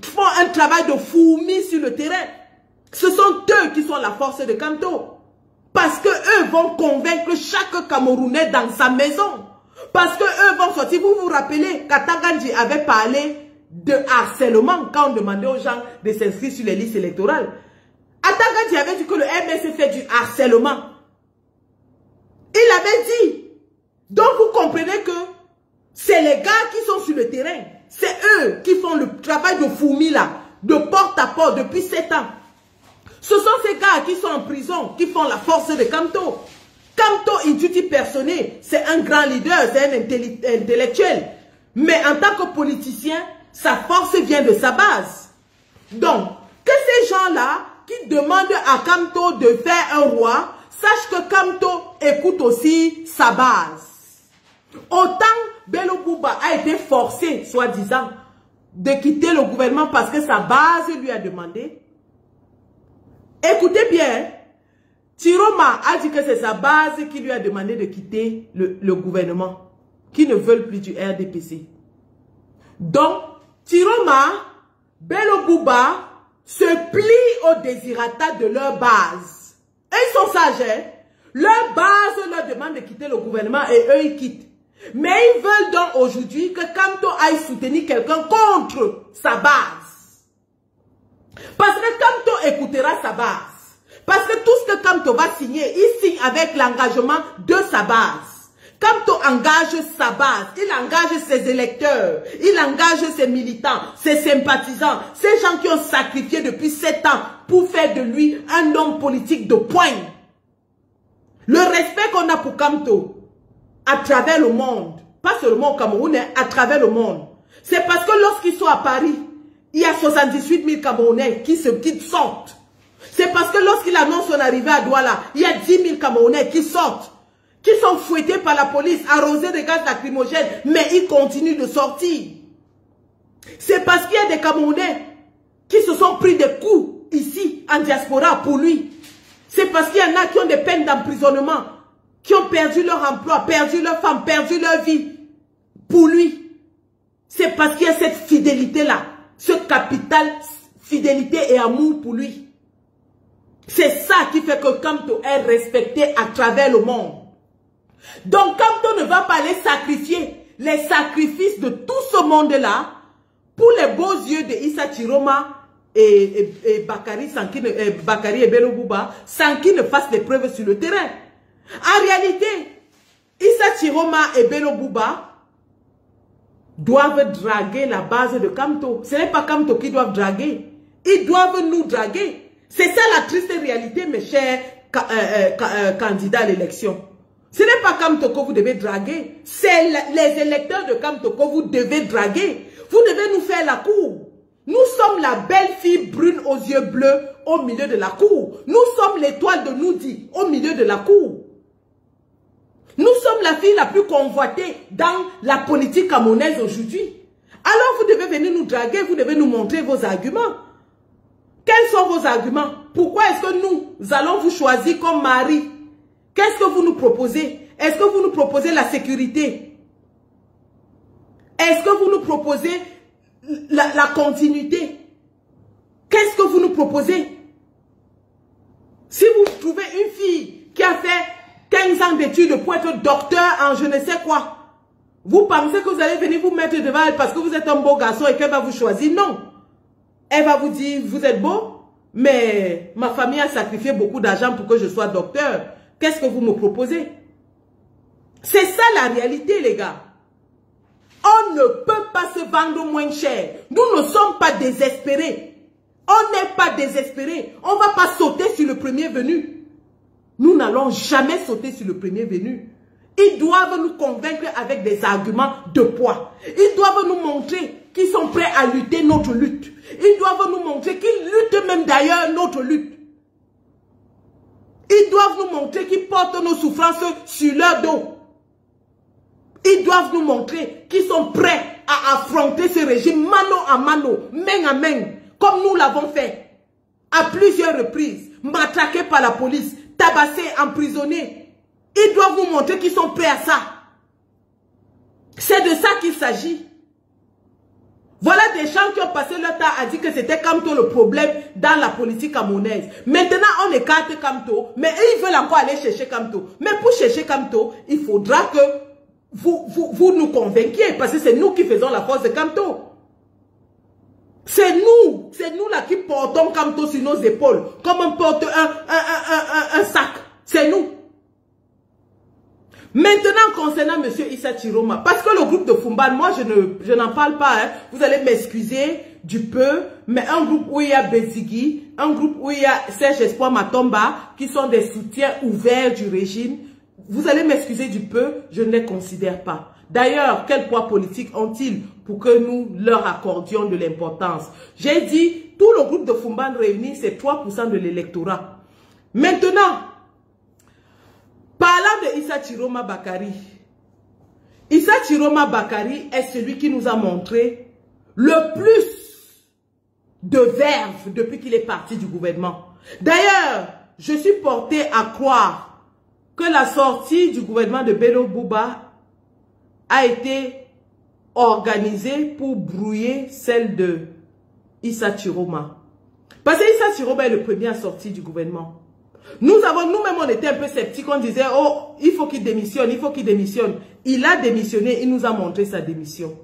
font un travail de fourmi sur le terrain. Ce sont eux qui sont la force de Kamto. Parce que eux vont convaincre chaque Camerounais dans sa maison. Parce que eux vont sortir. Vous vous rappelez qu'Atangandji avait parlé de harcèlement quand on demandait aux gens de s'inscrire sur les listes électorales. Atangandji avait dit que le MSC fait du harcèlement. Il avait dit Donc vous comprenez que c'est les gars qui sont sur le terrain. C'est eux qui font le travail de fourmi là, de porte à porte depuis 7 ans. Ce sont ces gars qui sont en prison, qui font la force de Kamto. Kamto Intuti Personné, c'est un grand leader, c'est un intellectuel. Mais en tant que politicien, sa force vient de sa base. Donc, que ces gens-là qui demandent à Kamto de faire un roi, sachent que Kamto écoute aussi sa base. Autant Bello Bouba a été forcé, soi-disant, de quitter le gouvernement parce que sa base lui a demandé. Écoutez bien, Tiroma a dit que c'est sa base qui lui a demandé de quitter le gouvernement, qui ne veulent plus du RDPC. Donc, Tiroma, Bello Bouba se plient au désirata de leur base. Et ils sont sages, hein? Leur base leur demande de quitter le gouvernement et eux ils quittent. Mais ils veulent donc aujourd'hui que Kamto aille soutenir quelqu'un contre sa base. Parce que Kamto écoutera sa base. Parce que tout ce que Kamto va signer, il signe avec l'engagement de sa base. Kamto engage sa base, il engage ses électeurs, il engage ses militants, ses sympathisants, ces gens qui ont sacrifié depuis 7 ans pour faire de lui un homme politique de poigne. Le respect qu'on a pour Kamto, à travers le monde, pas seulement au Cameroun, mais à travers le monde, c'est parce que lorsqu'ils sont à Paris, il y a 78 000 Camerounais qui sortent. C'est parce que lorsqu'il annonce son arrivée à Douala, il y a 10 000 Camerounais qui sortent, qui sont fouettés par la police, arrosés de gaz lacrymogènes, mais ils continuent de sortir. C'est parce qu'il y a des Camerounais qui se sont pris des coups ici, en diaspora, pour lui. C'est parce qu'il y en a qui ont des peines d'emprisonnement, qui ont perdu leur emploi, perdu leur femme, perdu leur vie pour lui. C'est parce qu'il y a cette fidélité-là, ce capital fidélité et amour pour lui. C'est ça qui fait que Kamto est respecté à travers le monde. Donc Kamto ne va pas aller sacrifier les sacrifices de tout ce monde-là pour les beaux yeux de Issa Tiroma et Bakary, Bakary et Bello Bouba, sans qu'ils ne fassent des preuves sur le terrain. En réalité, Issa Tiroma et Bello Bouba doivent draguer la base de Kamto. Ce n'est pas Kamto qui doivent draguer. Ils doivent nous draguer. C'est ça la triste réalité, mes chers candidats à l'élection. Ce n'est pas Kamto que vous devez draguer. C'est les électeurs de Kamto que vous devez draguer. Vous devez nous faire la cour. Nous sommes la belle fille brune aux yeux bleus au milieu de la cour. Nous sommes l'étoile de Noudi au milieu de la cour. Nous sommes la fille la plus convoitée dans la politique camerounaise aujourd'hui. Alors vous devez venir nous draguer, vous devez nous montrer vos arguments. Quels sont vos arguments? Pourquoi est-ce que nous allons vous choisir comme mari? Qu'est-ce que vous nous proposez? Est-ce que vous nous proposez la sécurité? Est-ce que vous nous proposez la continuité? Qu'est-ce que vous nous proposez? Si vous trouvez une fille qui a fait 15 ans d'études pour être docteur en je ne sais quoi, vous pensez que vous allez venir vous mettre devant elle parce que vous êtes un beau garçon et qu'elle va vous choisir? Non. Elle va vous dire, vous êtes beau, mais ma famille a sacrifié beaucoup d'argent pour que je sois docteur. Qu'est-ce que vous me proposez? C'est ça la réalité, les gars. On ne peut pas se vendre moins cher. Nous ne sommes pas désespérés. On n'est pas désespérés. On ne va pas sauter sur le premier venu. Nous n'allons jamais sauter sur le premier venu. Ils doivent nous convaincre avec des arguments de poids. Ils doivent nous montrer qu'ils sont prêts à lutter notre lutte. Ils doivent nous montrer qu'ils luttent même d'ailleurs notre lutte. Ils doivent nous montrer qu'ils portent nos souffrances sur leur dos. Ils doivent nous montrer qu'ils sont prêts à affronter ce régime mano à mano, main à main, comme nous l'avons fait à plusieurs reprises, matraqués par la police, tabassés, emprisonnés. Ils doivent nous montrer qu'ils sont prêts à ça. C'est de ça qu'il s'agit. Voilà des gens qui ont passé leur temps à dire que c'était Kamto le problème dans la politique camerounaise. Maintenant, on écarte Kamto, mais ils veulent encore aller chercher Kamto. Mais pour chercher Kamto, il faudra que vous nous convainquiez, parce que c'est nous qui faisons la force de Kamto. C'est nous là qui portons Kamto sur nos épaules, comme on porte un sac. C'est nous. Maintenant, concernant M. Issa Chiroma, parce que le groupe de Fumban, moi je n'en parle pas, hein, vous allez m'excuser du peu, mais un groupe où il y a Bezigui, un groupe où il y a Serge Espoir Matomba, qui sont des soutiens ouverts du régime, vous allez m'excuser du peu, je ne les considère pas. D'ailleurs, quel poids politique ont-ils pour que nous leur accordions de l'importance? J'ai dit, tout le groupe de Fumban réuni, c'est 3% de l'électorat. Maintenant, parlant de Issa Chiroma Bakari, Issa Chiroma Bakari est celui qui nous a montré le plus de verve depuis qu'il est parti du gouvernement. D'ailleurs, je suis porté à croire que la sortie du gouvernement de Bello Bouba a été organisée pour brouiller celle de Issa Chiroma. Parce que Issa Chiroma est le premier à sortir du gouvernement. Nous-mêmes, on était un peu sceptiques, on disait, oh, il faut qu'il démissionne, il faut qu'il démissionne. Il a démissionné, il nous a montré sa démission.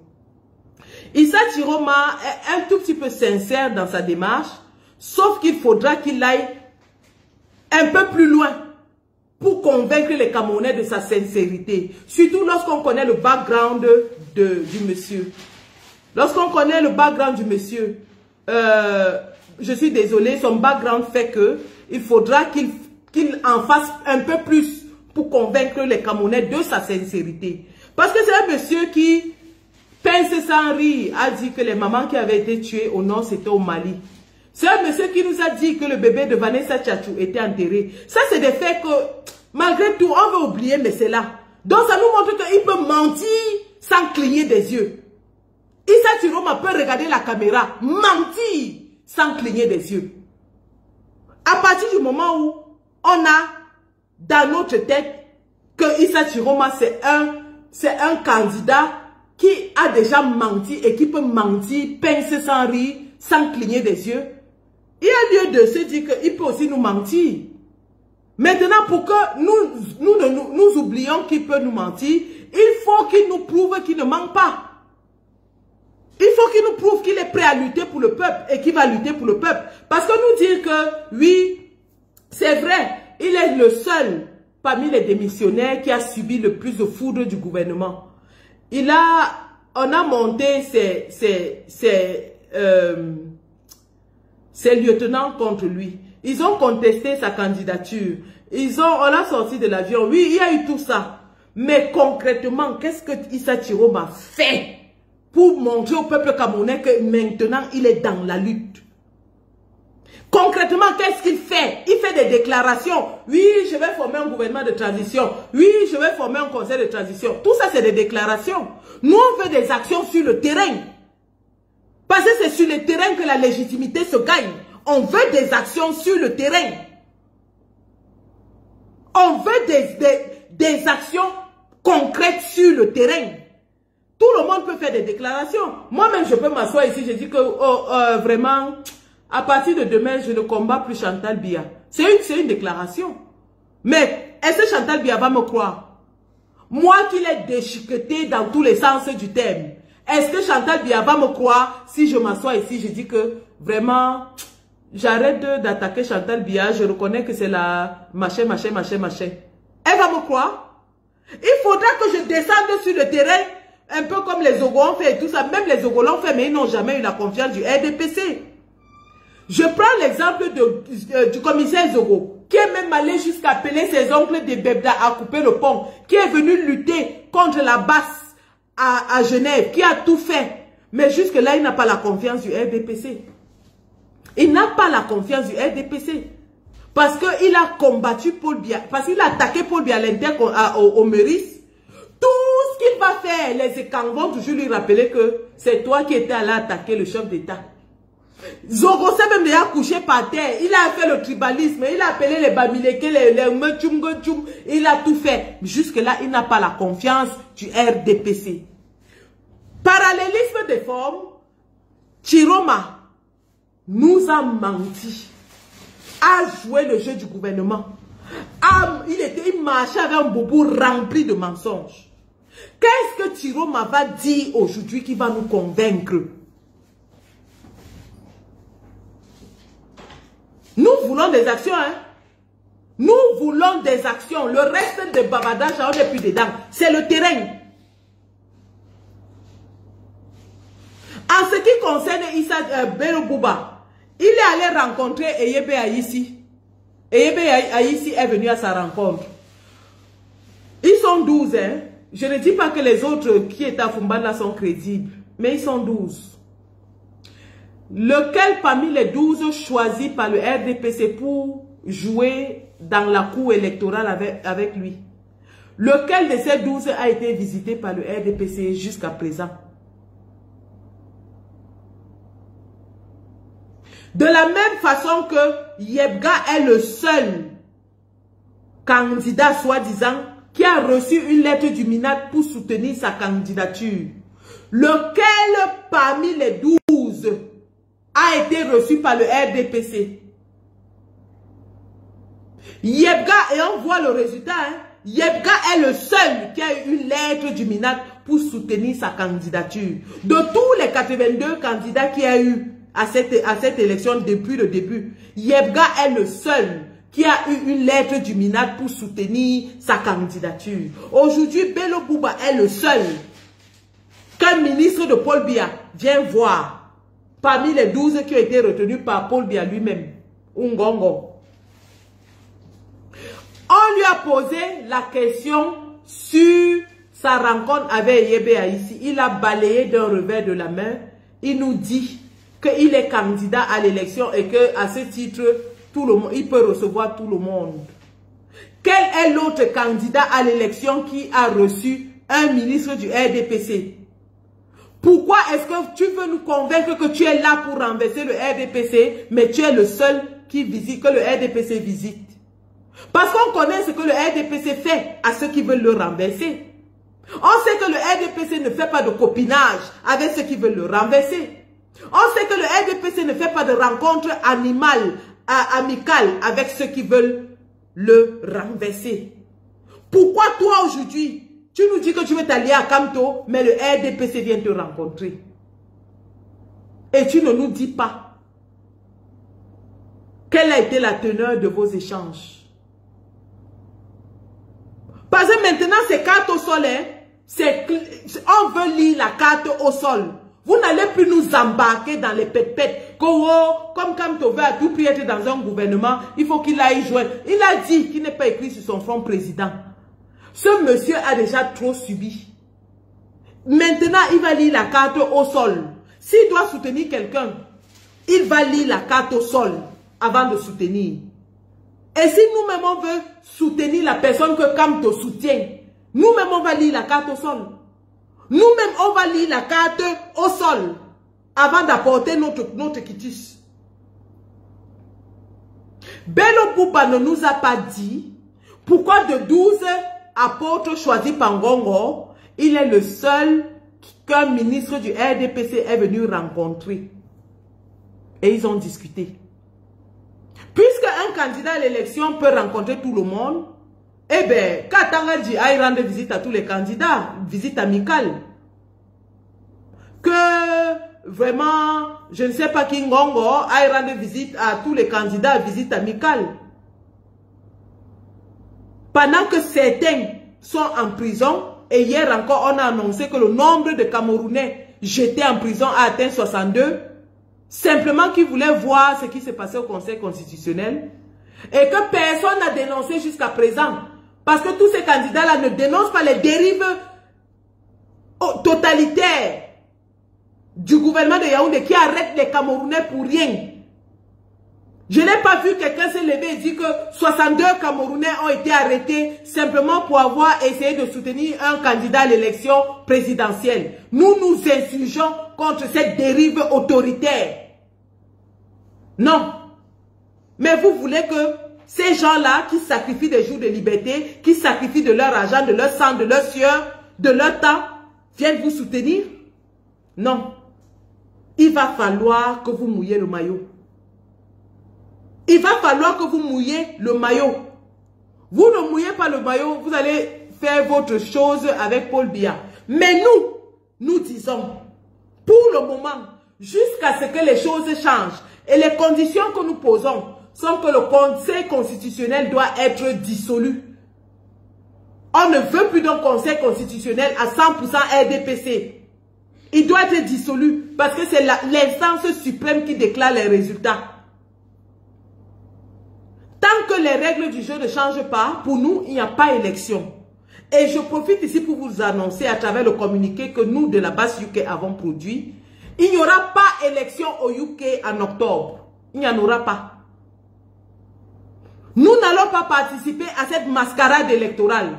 Issa Chiroma est un tout petit peu sincère dans sa démarche, sauf qu'il faudra qu'il aille un peu plus loin pour convaincre les Camerounais de sa sincérité. Surtout lorsqu'on connaît le background du monsieur. Lorsqu'on connaît le background du monsieur, je suis désolée, son background fait que il faudra qu'il en fasse un peu plus pour convaincre les Camerounais de sa sincérité. Parce que c'est un monsieur qui, pince sans rire, a dit que les mamans qui avaient été tuées au nord, c'était au Mali. C'est un monsieur qui nous a dit que le bébé de Vanessa Tchatchou était enterré. Ça, c'est des faits que, malgré tout, on veut oublier, mais c'est là. Donc, ça nous montre qu'il peut mentir sans cligner des yeux. Issa Chiroma peut regarder la caméra, mentir sans cligner des yeux. À partir du moment où on a dans notre tête que Issa Chiroma c'est un candidat qui a déjà menti et qui peut mentir, pincer sans rire, sans cligner des yeux, il y a lieu de se dire qu'il peut aussi nous mentir. Maintenant, pour que nous oublions qu'il peut nous mentir, il faut qu'il nous prouve qu'il ne ment pas. Il faut qu'il nous prouve qu'il est prêt à lutter pour le peuple et qu'il va lutter pour le peuple. Parce que nous dire que, oui, c'est vrai, il est le seul parmi les démissionnaires qui a subi le plus de foudre du gouvernement. On a monté ses lieutenants contre lui. Ils ont contesté sa candidature. On l'a sorti de l'avion. Oui, il y a eu tout ça. Mais concrètement, qu'est-ce que Issa Chiroma fait pour montrer au peuple camerounais que maintenant, il est dans la lutte? Concrètement, qu'est-ce qu'il fait? Il fait des déclarations. Oui, je vais former un gouvernement de transition. Oui, je vais former un conseil de transition. Tout ça, c'est des déclarations. Nous, on veut des actions sur le terrain. Parce que c'est sur le terrain que la légitimité se gagne. On veut des actions sur le terrain. On veut des actions concrètes sur le terrain. Tout le monde peut faire des déclarations. Moi-même, je peux m'asseoir ici, je dis que vraiment, à partir de demain, je ne combats plus Chantal Biya. C'est une déclaration. Mais est-ce que Chantal Biya va me croire? Moi qui l'ai déchiqueté dans tous les sens du terme. Est-ce que Chantal Biya va me croire si je m'assois ici, je dis que vraiment, j'arrête d'attaquer Chantal Biya, je reconnais que c'est la machin. Elle va me croire? Il faudra que je descende sur le terrain, un peu comme les Zogo ont fait et tout ça. Même les Zogo l'ont fait, mais ils n'ont jamais eu la confiance du RDPC. Je prends l'exemple du commissaire Zogo, qui est même allé jusqu'à appeler ses oncles de Bebda à couper le pont, qui est venu lutter contre la basse à Genève, qui a tout fait. Mais jusque-là, il n'a pas la confiance du RDPC. Il n'a pas la confiance du RDPC. Parce qu'il a combattu Paul Biya, parce qu'il a attaqué Paul Biya au Meurice. Tout ce qu'il va faire, les écans vont toujours lui rappeler que c'est toi qui étais allé attaquer le chef d'État. Zogo s'est même déjà couché par terre. Il a fait le tribalisme. Il a appelé les Bamileke, les Mechum. Il a tout fait. Jusque-là, il n'a pas la confiance du RDPC. Parallélisme des formes, Chiroma nous a menti. A joué le jeu du gouvernement. Il marchait avec un bobo rempli de mensonges. Qu'est-ce que Chiroma va dire aujourd'hui qui va nous convaincre? Nous voulons des actions, hein? Nous voulons des actions. Le reste de babadage, on n'est plus dedans. C'est le terrain. En ce qui concerne Issa Bello Bouba, il est allé rencontrer Eyebe Aïssi. Eyebe Aïssi est venu à sa rencontre. Ils sont 12, hein. Je ne dis pas que les autres qui étaient à Fumbala sont crédibles, mais ils sont 12. Lequel parmi les 12 choisis par le RDPC pour jouer dans la cour électorale avec lui? Lequel de ces 12 a été visité par le RDPC jusqu'à présent? De la même façon que Yebga est le seul candidat soi-disant qui a reçu une lettre du MINAT pour soutenir sa candidature. Lequel parmi les 12 a été reçu par le RDPC? Yebga, et on voit le résultat, hein? Yebga est le seul qui a eu une lettre du MINAT pour soutenir sa candidature. De tous les 82 candidats qu'il y a eu à cette élection depuis le début, Yebga est le seul qui a eu une lettre du MINAT pour soutenir sa candidature. Aujourd'hui, Bello Bouba est le seul qu'un ministre de Paul Biya vient voir parmi les 12 qui ont été retenus par Paul Biya lui-même, Ngongo. On lui a posé la question sur sa rencontre avec Eyebe Aïssi. Il a balayé d'un revers de la main. Il nous dit qu'il est candidat à l'élection et qu'à ce titre, tout le monde, il peut recevoir tout le monde. Quel est l'autre candidat à l'élection qui a reçu un ministre du RDPC? Pourquoi est-ce que tu veux nous convaincre que tu es là pour renverser le RDPC, mais tu es le seul qui visite, que le RDPC visite? Parce qu'on connaît ce que le RDPC fait à ceux qui veulent le renverser. On sait que le RDPC ne fait pas de copinage avec ceux qui veulent le renverser. On sait que le RDPC ne fait pas de rencontre amicale avec ceux qui veulent le renverser. Pourquoi toi aujourd'hui, tu nous dis que tu veux t'allier à Kamto, mais le RDPC vient te rencontrer? Et tu ne nous dis pas quelle a été la teneur de vos échanges. Parce que maintenant, c'est carte au sol, hein? On veut lire la carte au sol. Vous n'allez plus nous embarquer dans les pètes-pètes. Comme Kamto veut à tout prix être dans un gouvernement, il faut qu'il aille joindre. Il a dit qu'il n'est pas écrit sur son front président. Ce monsieur a déjà trop subi. Maintenant, il va lire la carte au sol. S'il doit soutenir quelqu'un, il va lire la carte au sol avant de soutenir. Et si nous-mêmes on veut soutenir la personne que Kamto soutient, nous-mêmes on va lire la carte au sol. Nous-mêmes on va lire la carte au sol avant d'apporter notre quitus. Bello Bouba ne nous a pas dit pourquoi de 12 apôtres choisis par Ngongo, il est le seul qu'un ministre du RDPC est venu rencontrer. Et ils ont discuté. Puisque un candidat à l'élection peut rencontrer tout le monde, eh bien, Katanga dit aille rendre visite à tous les candidats, visite amicale. Que vraiment, je ne sais pas qui Ngongo aille rendre visite à tous les candidats, visite amicale. Pendant que certains sont en prison, et hier encore on a annoncé que le nombre de Camerounais jetés en prison a atteint 62, simplement qu'ils voulaient voir ce qui s'est passé au Conseil constitutionnel, et que personne n'a dénoncé jusqu'à présent. Parce que tous ces candidats-là ne dénoncent pas les dérives totalitaires du gouvernement de Yaoundé qui arrête les Camerounais pour rien. Je n'ai pas vu quelqu'un se lever et dire que 62 Camerounais ont été arrêtés simplement pour avoir essayé de soutenir un candidat à l'élection présidentielle. Nous nous insurgeons contre cette dérive autoritaire. Non. Mais vous voulez que ces gens-là qui sacrifient des jours de liberté, qui sacrifient de leur argent, de leur sang, de leur sueur, de leur temps, viennent vous soutenir? Non. Il va falloir que vous mouillez le maillot. Il va falloir que vous mouillez le maillot. Vous ne mouillez pas le maillot, vous allez faire votre chose avec Paul Biya. Mais nous disons, pour le moment, jusqu'à ce que les choses changent, et les conditions que nous posons sont que le Conseil constitutionnel doit être dissolu. On ne veut plus d'un Conseil constitutionnel à 100% RDPC. Il doit être dissolu parce que c'est l'instance suprême qui déclare les résultats. Tant que les règles du jeu ne changent pas, pour nous, il n'y a pas élection. Et je profite ici pour vous annoncer à travers le communiqué que nous, de la base UK, avons produit. Il n'y aura pas élection au UK en octobre. Il n'y en aura pas. Nous n'allons pas participer à cette mascarade électorale.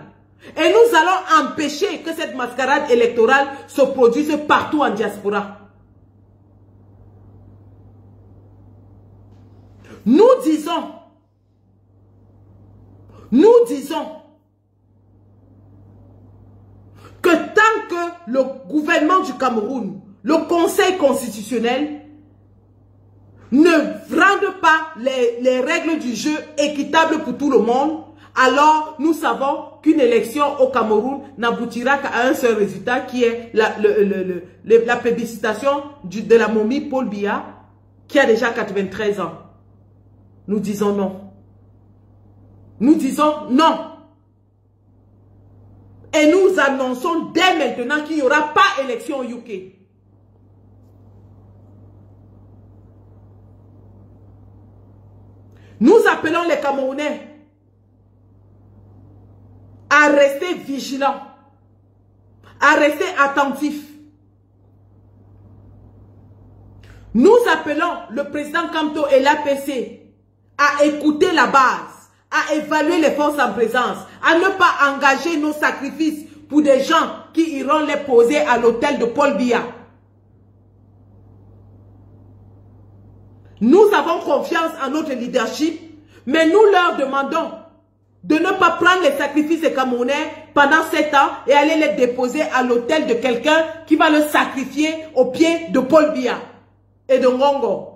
Et nous allons empêcher que cette mascarade électorale se produise partout en diaspora. Nous disons que tant que le gouvernement du Cameroun, le Conseil constitutionnel, ne rende pas les règles du jeu équitables pour tout le monde, alors nous savons qu'une élection au Cameroun n'aboutira qu'à un seul résultat qui est la plébiscitation de la momie Paul Biya qui a déjà 93 ans. Nous disons non. Nous disons non. Et nous annonçons dès maintenant qu'il n'y aura pas élection au UK. Nous appelons les Camerounais à rester vigilants, à rester attentifs. Nous appelons le président Kamto et l'APC à écouter la base, à évaluer les forces en présence, à ne pas engager nos sacrifices pour des gens qui iront les poser à l'hôtel de Paul Biya. Nous avons confiance en notre leadership, mais nous leur demandons de ne pas prendre les sacrifices des Camerounais pendant 7 ans et aller les déposer à l'hôtel de quelqu'un qui va le sacrifier au pied de Paul Biya et de Ngongo.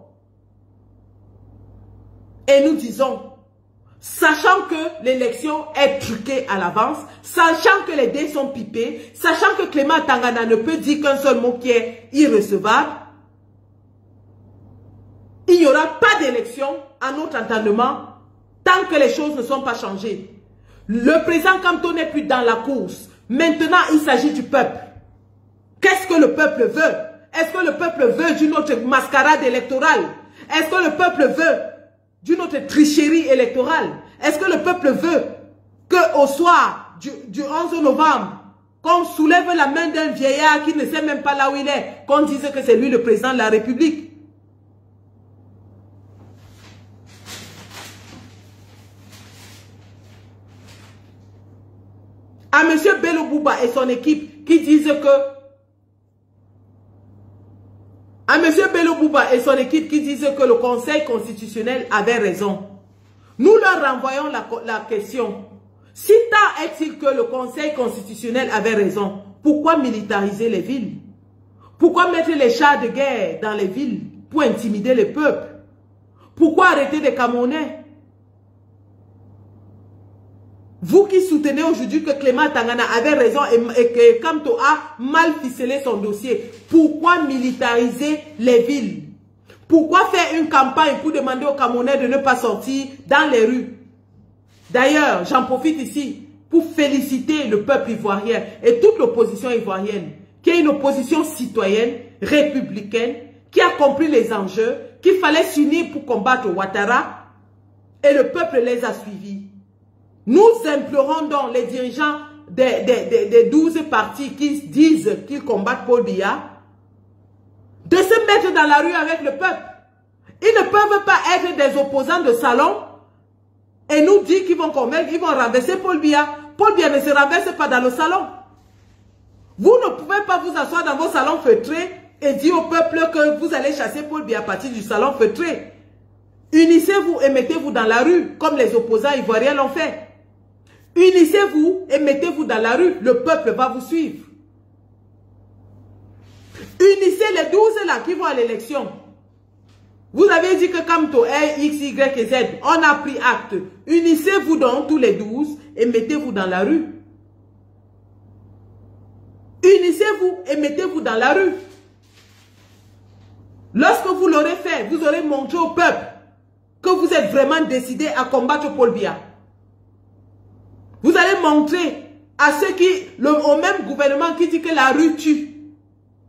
Et nous disons, sachant que l'élection est truquée à l'avance, sachant que les dés sont pipés, sachant que Clément Tangana ne peut dire qu'un seul mot qui est irrecevable, il n'y aura pas d'élection à notre entendement tant que les choses ne sont pas changées. Le président Kamto n'est plus dans la course. Maintenant, il s'agit du peuple. Qu'est-ce que le peuple veut? Est-ce que le peuple veut d'une autre mascarade électorale? Est-ce que le peuple veut d'une autre tricherie électorale? Est-ce que le peuple veut qu'au soir du 11 novembre, qu'on soulève la main d'un vieillard qui ne sait même pas là où il est, qu'on dise que c'est lui le président de la République? À M. Bello Bouba et son équipe qui disent que le Conseil constitutionnel avait raison. Nous leur renvoyons la question. Si tant est-il que le Conseil constitutionnel avait raison, pourquoi militariser les villes? Pourquoi mettre les chars de guerre dans les villes pour intimider le peuple? Pourquoi arrêter des Camerounais? Vous qui soutenez aujourd'hui que Clément Tangana avait raison et que Kamto a mal ficelé son dossier, pourquoi militariser les villes? Pourquoi faire une campagne pour demander aux Camerounais de ne pas sortir dans les rues? D'ailleurs, j'en profite ici pour féliciter le peuple ivoirien et toute l'opposition ivoirienne, qui est une opposition citoyenne, républicaine, qui a compris les enjeux, qu'il fallait s'unir pour combattre Ouattara, et le peuple les a suivis. Nous implorons donc les dirigeants des 12 partis qui disent qu'ils combattent Paul Biya de se mettre dans la rue avec le peuple. Ils ne peuvent pas être des opposants de salon et nous dire qu'ils vont renverser Paul Biya. Paul Biya ne se renverse pas dans le salon. Vous ne pouvez pas vous asseoir dans vos salons feutrés et dire au peuple que vous allez chasser Paul Biya à partir du salon feutré. Unissez-vous et mettez-vous dans la rue comme les opposants ivoiriens l'ont fait. Unissez-vous et mettez-vous dans la rue. Le peuple va vous suivre. Unissez les 12 là qui vont à l'élection. Vous avez dit que Kamto est X, Y et Z. On a pris acte. Unissez-vous donc tous les 12 et mettez-vous dans la rue. Unissez-vous et mettez-vous dans la rue. Lorsque vous l'aurez fait, vous aurez montré au peuple que vous êtes vraiment décidé à combattre Paul Biya. Vous allez montrer à ceux qui, au même gouvernement qui dit que la rue tue,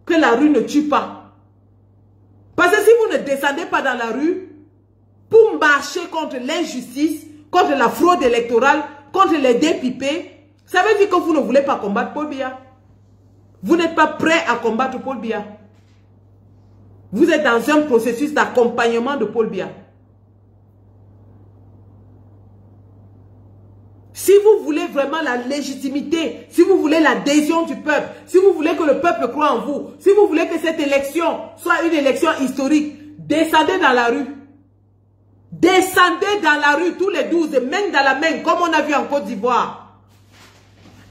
que la rue ne tue pas. Parce que si vous ne descendez pas dans la rue pour marcher contre l'injustice, contre la fraude électorale, contre les dépipés, ça veut dire que vous ne voulez pas combattre Paul Biya. Vous n'êtes pas prêt à combattre Paul Biya. Vous êtes dans un processus d'accompagnement de Paul Biya. Si vous voulez vraiment la légitimité, si vous voulez l'adhésion du peuple, si vous voulez que le peuple croie en vous, si vous voulez que cette élection soit une élection historique, descendez dans la rue. Descendez dans la rue tous les 12, main dans la main, comme on a vu en Côte d'Ivoire.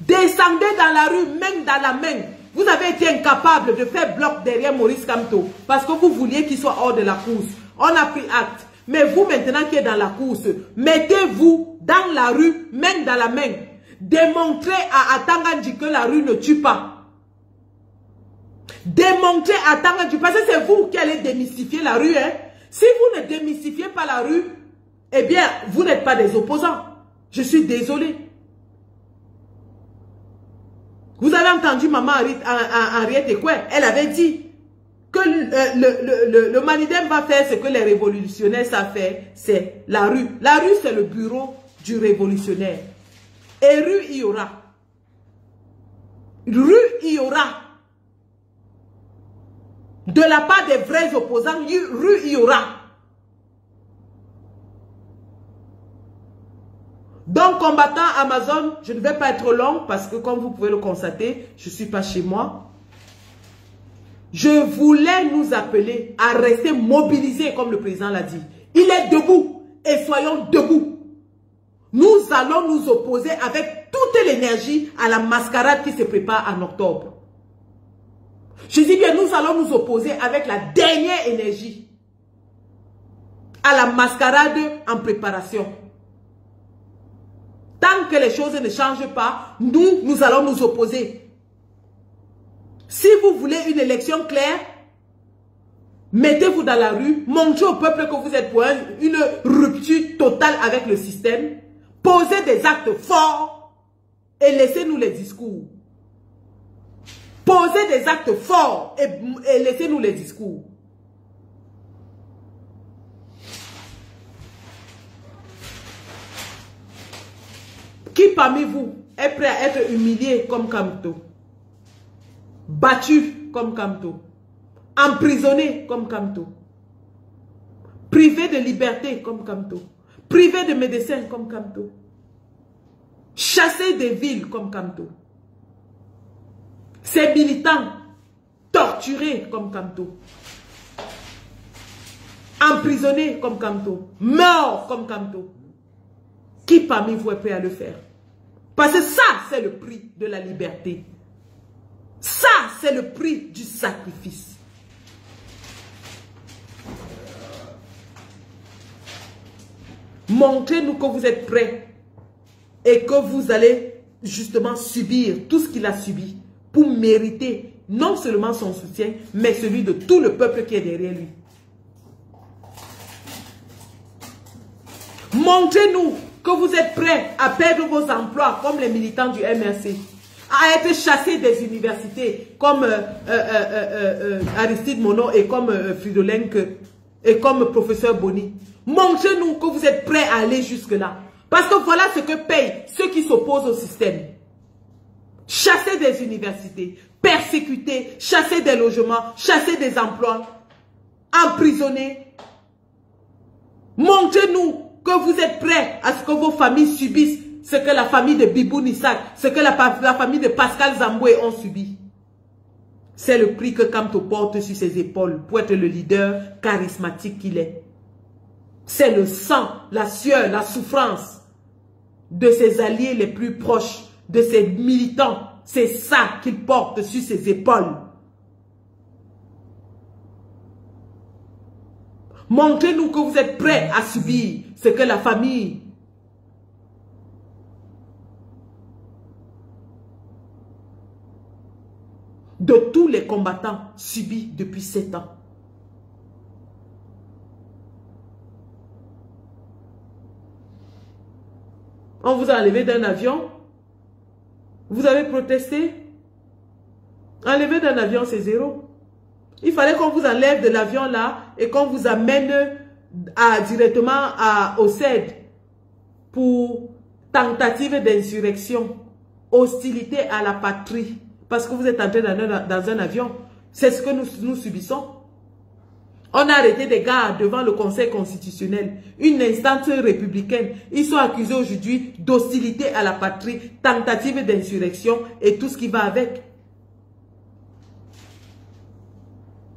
Descendez dans la rue, main dans la main. Vous avez été incapable de faire bloc derrière Maurice Kamto parce que vous vouliez qu'il soit hors de la course. On a pris acte. Mais vous, maintenant qui êtes dans la course, mettez-vous dans la rue, main dans la main. Démontrez à Tangandji que la rue ne tue pas. Démontrez à Tangandji, parce que c'est vous qui allez démystifier la rue. Hein. Si vous ne démystifiez pas la rue, eh bien, vous n'êtes pas des opposants. Je suis désolé. Vous avez entendu maman Henriette Ekwe, elle avait dit que le Manidem va faire ce que les révolutionnaires savent faire, c'est la rue. La rue, c'est le bureau du révolutionnaire. Et rue, il y aura. Rue, il y aura. De la part des vrais opposants, rue, il y aura. Donc, combattant Amazon, je ne vais pas être long parce que comme vous pouvez le constater, je ne suis pas chez moi. Je voulais nous appeler à rester mobilisés comme le président l'a dit. Il est debout et soyons debout. Nous allons nous opposer avec toute l'énergie à la mascarade qui se prépare en octobre. Je dis bien, nous allons nous opposer avec la dernière énergie à la mascarade en préparation. Tant que les choses ne changent pas, nous allons nous opposer. Si vous voulez une élection claire, mettez-vous dans la rue, montrez au peuple que vous êtes pour une rupture totale avec le système, posez des actes forts et laissez-nous les discours. Posez des actes forts et laissez-nous les discours. Qui parmi vous est prêt à être humilié comme Kamto? Battu comme Kamto? Emprisonné comme Kamto? Privé de liberté comme Kamto? Privé de médecins comme Kamto? Chassé des villes comme Kamto? Ces militants torturés comme Kamto? Emprisonnés comme Kamto? Morts comme Kamto? Qui parmi vous est prêt à le faire? Parce que ça, c'est le prix de la liberté. Ça, c'est le prix du sacrifice. Montrez-nous que vous êtes prêts et que vous allez justement subir tout ce qu'il a subi pour mériter non seulement son soutien, mais celui de tout le peuple qui est derrière lui. Montrez-nous que vous êtes prêts à perdre vos emplois comme les militants du MRC, à être chassés des universités comme Aristide Mono et comme Fridolin et comme professeur Boni. Montrez-nous que vous êtes prêts à aller jusque-là. Parce que voilà ce que payent ceux qui s'opposent au système. Chasser des universités, persécuter, chasser des logements, chasser des emplois, emprisonner. Montrez-nous que vous êtes prêts à ce que vos familles subissent ce que la famille de Bibou Nissak, ce que la famille de Pascal Zamboué ont subi. C'est le prix que Kamto porte sur ses épaules pour être le leader charismatique qu'il est. C'est le sang, la sueur, la souffrance de ses alliés les plus proches, de ses militants. C'est ça qu'il porte sur ses épaules. Montrez-nous que vous êtes prêts à subir ce que la famille de tous les combattants subit depuis 7 ans. On vous a enlevé d'un avion. Vous avez protesté. Enlever d'un avion, c'est 0. Il fallait qu'on vous enlève de l'avion là et qu'on vous amène directement au CED pour tentative d'insurrection, hostilité à la patrie, parce que vous êtes entré dans un avion. C'est ce que nous subissons. On a arrêté des gars devant le Conseil constitutionnel, une instance républicaine. Ils sont accusés aujourd'hui d'hostilité à la patrie, tentative d'insurrection et tout ce qui va avec.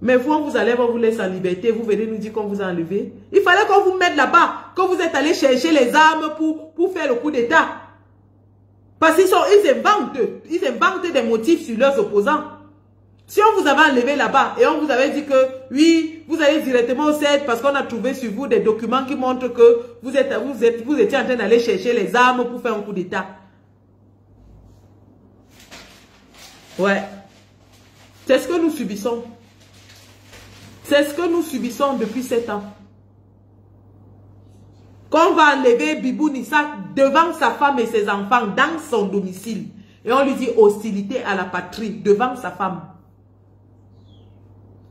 Mais vous, on vous enlève, on vous laisse en liberté, vous venez nous dire qu'on vous a enlevé. Il fallait qu'on vous mette là-bas, que vous êtes allé chercher les armes pour faire le coup d'État. Parce qu'ils inventent des motifs sur leurs opposants. Si on vous avait enlevé là-bas et on vous avait dit que oui, vous allez directement au CED parce qu'on a trouvé sur vous des documents qui montrent que vous étiez en train d'aller chercher les armes pour faire un coup d'État. Ouais. C'est ce que nous subissons. C'est ce que nous subissons depuis 7 ans. Qu'on va enlever Bibou Nissa devant sa femme et ses enfants dans son domicile. Et on lui dit hostilité à la patrie devant sa femme.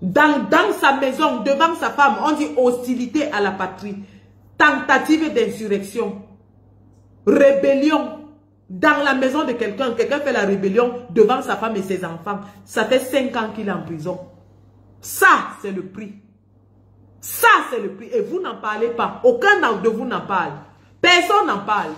Dans sa maison, devant sa femme, on dit hostilité à la patrie. Tentative d'insurrection. Rébellion. Dans la maison de quelqu'un, quelqu'un fait la rébellion devant sa femme et ses enfants. Ça fait 5 ans qu'il est en prison. Ça, c'est le prix. Ça, c'est le prix. Et vous n'en parlez pas. Aucun de vous n'en parle. Personne n'en parle.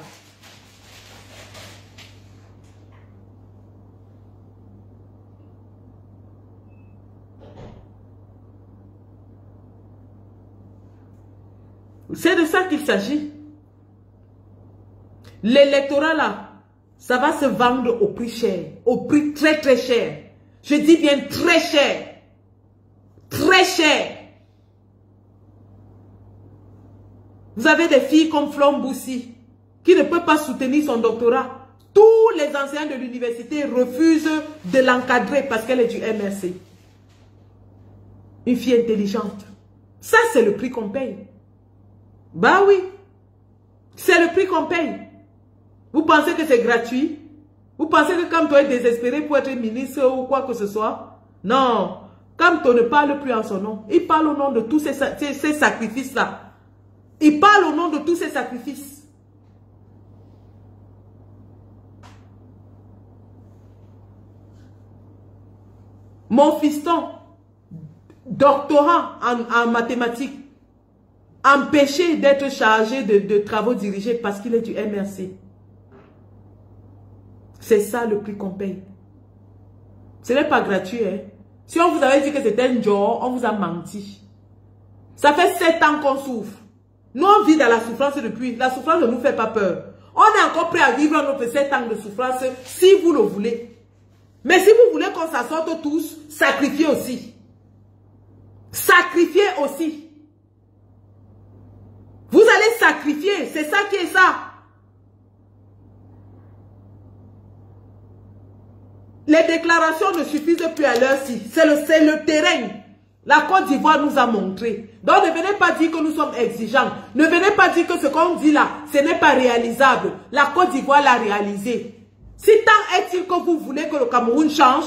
C'est de ça qu'il s'agit. L'électorat là, ça va se vendre au prix cher. Au prix très très cher. Je dis bien très cher. Très cher. Vous avez des filles comme Flomboussi qui ne peut pas soutenir son doctorat. Tous les enseignants de l'université refusent de l'encadrer parce qu'elle est du MRC. Une fille intelligente. Ça, c'est le prix qu'on paye. Bah oui. C'est le prix qu'on paye. Vous pensez que c'est gratuit? Vous pensez que quand tu es désespéré pour être ministre ou quoi que ce soit? Non. Quand on ne parle plus en son nom, il parle au nom de tous ces sacrifices-là. Il parle au nom de tous ces sacrifices. Mon fiston, doctorant en mathématiques, empêché d'être chargé de travaux dirigés parce qu'il est du MRC. C'est ça le prix qu'on paye. Ce n'est pas gratuit, hein. Si on vous avait dit que c'était un jour, on vous a menti. Ça fait 7 ans qu'on souffre. Nous, on vit dans la souffrance depuis. La souffrance ne nous fait pas peur. On est encore prêt à vivre notre 7 ans de souffrance si vous le voulez. Mais si vous voulez qu'on s'en sorte tous, sacrifiez aussi. Sacrifiez aussi. Vous allez sacrifier. C'est ça qui est ça. Les déclarations ne suffisent plus à l'heure-ci. C'est le terrain. La Côte d'Ivoire nous a montré. Donc ne venez pas dire que nous sommes exigeants. Ne venez pas dire que ce qu'on dit là, ce n'est pas réalisable. La Côte d'Ivoire l'a réalisé. Si tant est-il que vous voulez que le Cameroun change,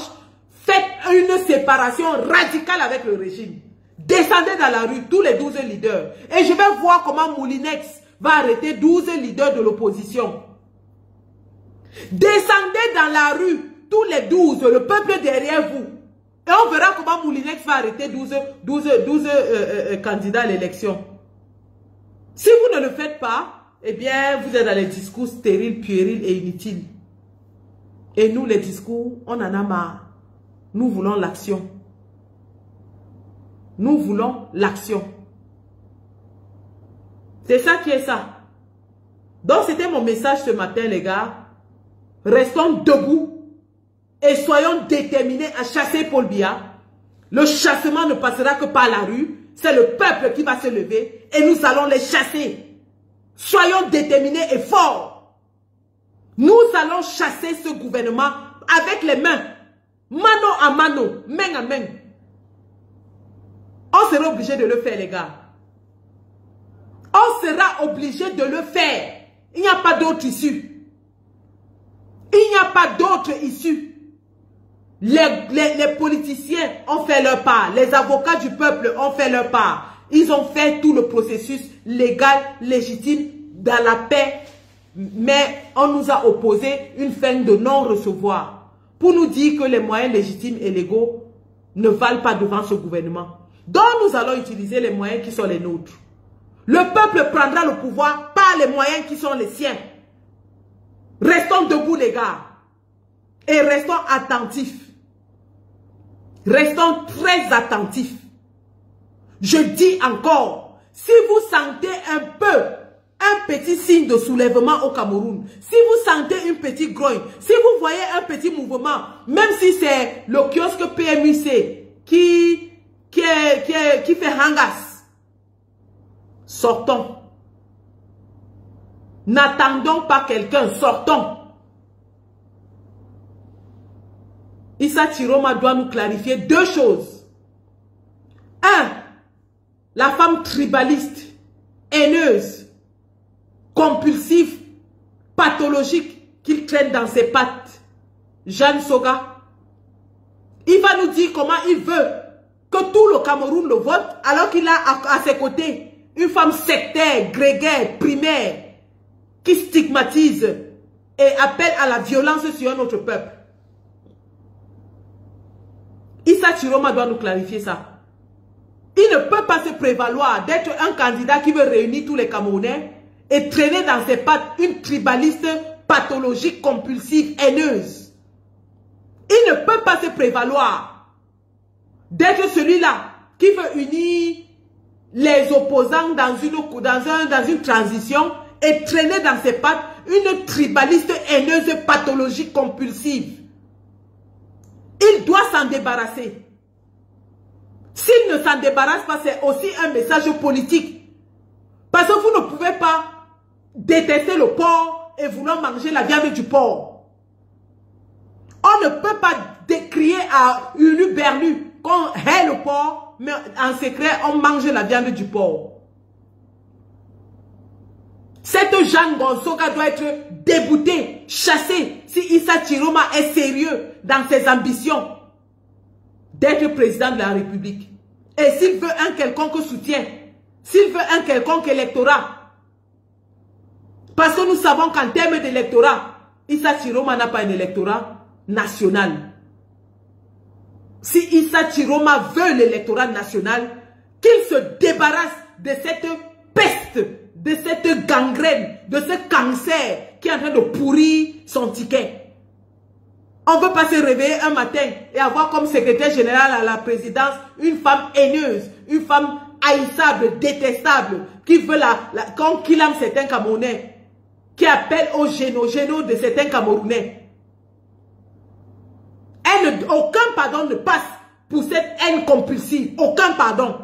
faites une séparation radicale avec le régime. Descendez dans la rue, tous les 12 leaders. Et je vais voir comment Moulinex va arrêter 12 leaders de l'opposition. Descendez dans la rue, tous les 12, le peuple derrière vous. Et on verra comment Moulinex va arrêter 12 candidats à l'élection. Si vous ne le faites pas, eh bien, vous êtes dans les discours stériles, puérils et inutiles. Et nous, les discours, on en a marre. Nous voulons l'action. Nous voulons l'action. C'est ça qui est ça. Donc, c'était mon message ce matin, les gars. Restons debout. Et soyons déterminés à chasser Paul Biya. Le chassement ne passera que par la rue. C'est le peuple qui va se lever. Et nous allons les chasser. Soyons déterminés et forts. Nous allons chasser ce gouvernement avec les mains. Mano à mano. Main à main. On sera obligé de le faire, les gars. On sera obligé de le faire. Il n'y a pas d'autre issue. Il n'y a pas d'autre issue. Les politiciens ont fait leur part. Les avocats du peuple ont fait leur part. Ils ont fait tout le processus légal, légitime, dans la paix. Mais on nous a opposé une fin de non-recevoir pour nous dire que les moyens légitimes et légaux ne valent pas devant ce gouvernement. Donc nous allons utiliser les moyens qui sont les nôtres. Le peuple prendra le pouvoir par les moyens qui sont les siens. Restons debout les gars. Et restons attentifs. Restons très attentifs. Je dis encore, si vous sentez un petit signe de soulèvement au Cameroun, si vous sentez une petite grogne, si vous voyez un petit mouvement, même si c'est le kiosque PMUC qui fait hangas, sortons. N'attendons pas quelqu'un, sortons. Issa Chiroma doit nous clarifier deux choses. Un, la femme tribaliste, haineuse, compulsive, pathologique qu'il traîne dans ses pattes, Jeanne Soga. Il va nous dire comment il veut que tout le Cameroun le vote alors qu'il a à ses côtés une femme sectaire, grégaire, primaire, qui stigmatise et appelle à la violence sur notre peuple. Issa Chiroma doit nous clarifier ça. Il ne peut pas se prévaloir d'être un candidat qui veut réunir tous les Camerounais et traîner dans ses pattes une tribaliste pathologique, compulsive, haineuse. Il ne peut pas se prévaloir d'être celui-là qui veut unir les opposants dans une transition et traîner dans ses pattes une tribaliste haineuse, pathologique, compulsive. Il doit s'en débarrasser. S'il ne s'en débarrasse pas, c'est aussi un message politique. Parce que vous ne pouvez pas détester le porc et vouloir manger la viande du porc. On ne peut pas décrier à Ulu Berlu qu'on hait le porc, mais en secret, on mange la viande du porc. Cette Jeanne Gonsoga doit être déboutée, chassée, si Issa Chiroma est sérieux dans ses ambitions d'être président de la République. Et s'il veut un quelconque soutien, s'il veut un quelconque électorat, parce que nous savons qu'en termes d'électorat, Issa Chiroma n'a pas un électorat national. Si Issa Chiroma veut l'électorat national, qu'il se débarrasse de cette peste, de cette gangrène, de ce cancer qui est en train de pourrir son ticket. On ne veut pas se réveiller un matin et avoir comme secrétaire général à la présidence une femme haineuse, une femme haïssable, détestable, qui veut qu'on kilame certains Camerounais, qui appelle au géno de certains Camerounais. Aucun pardon ne passe pour cette haine compulsive. Aucun pardon.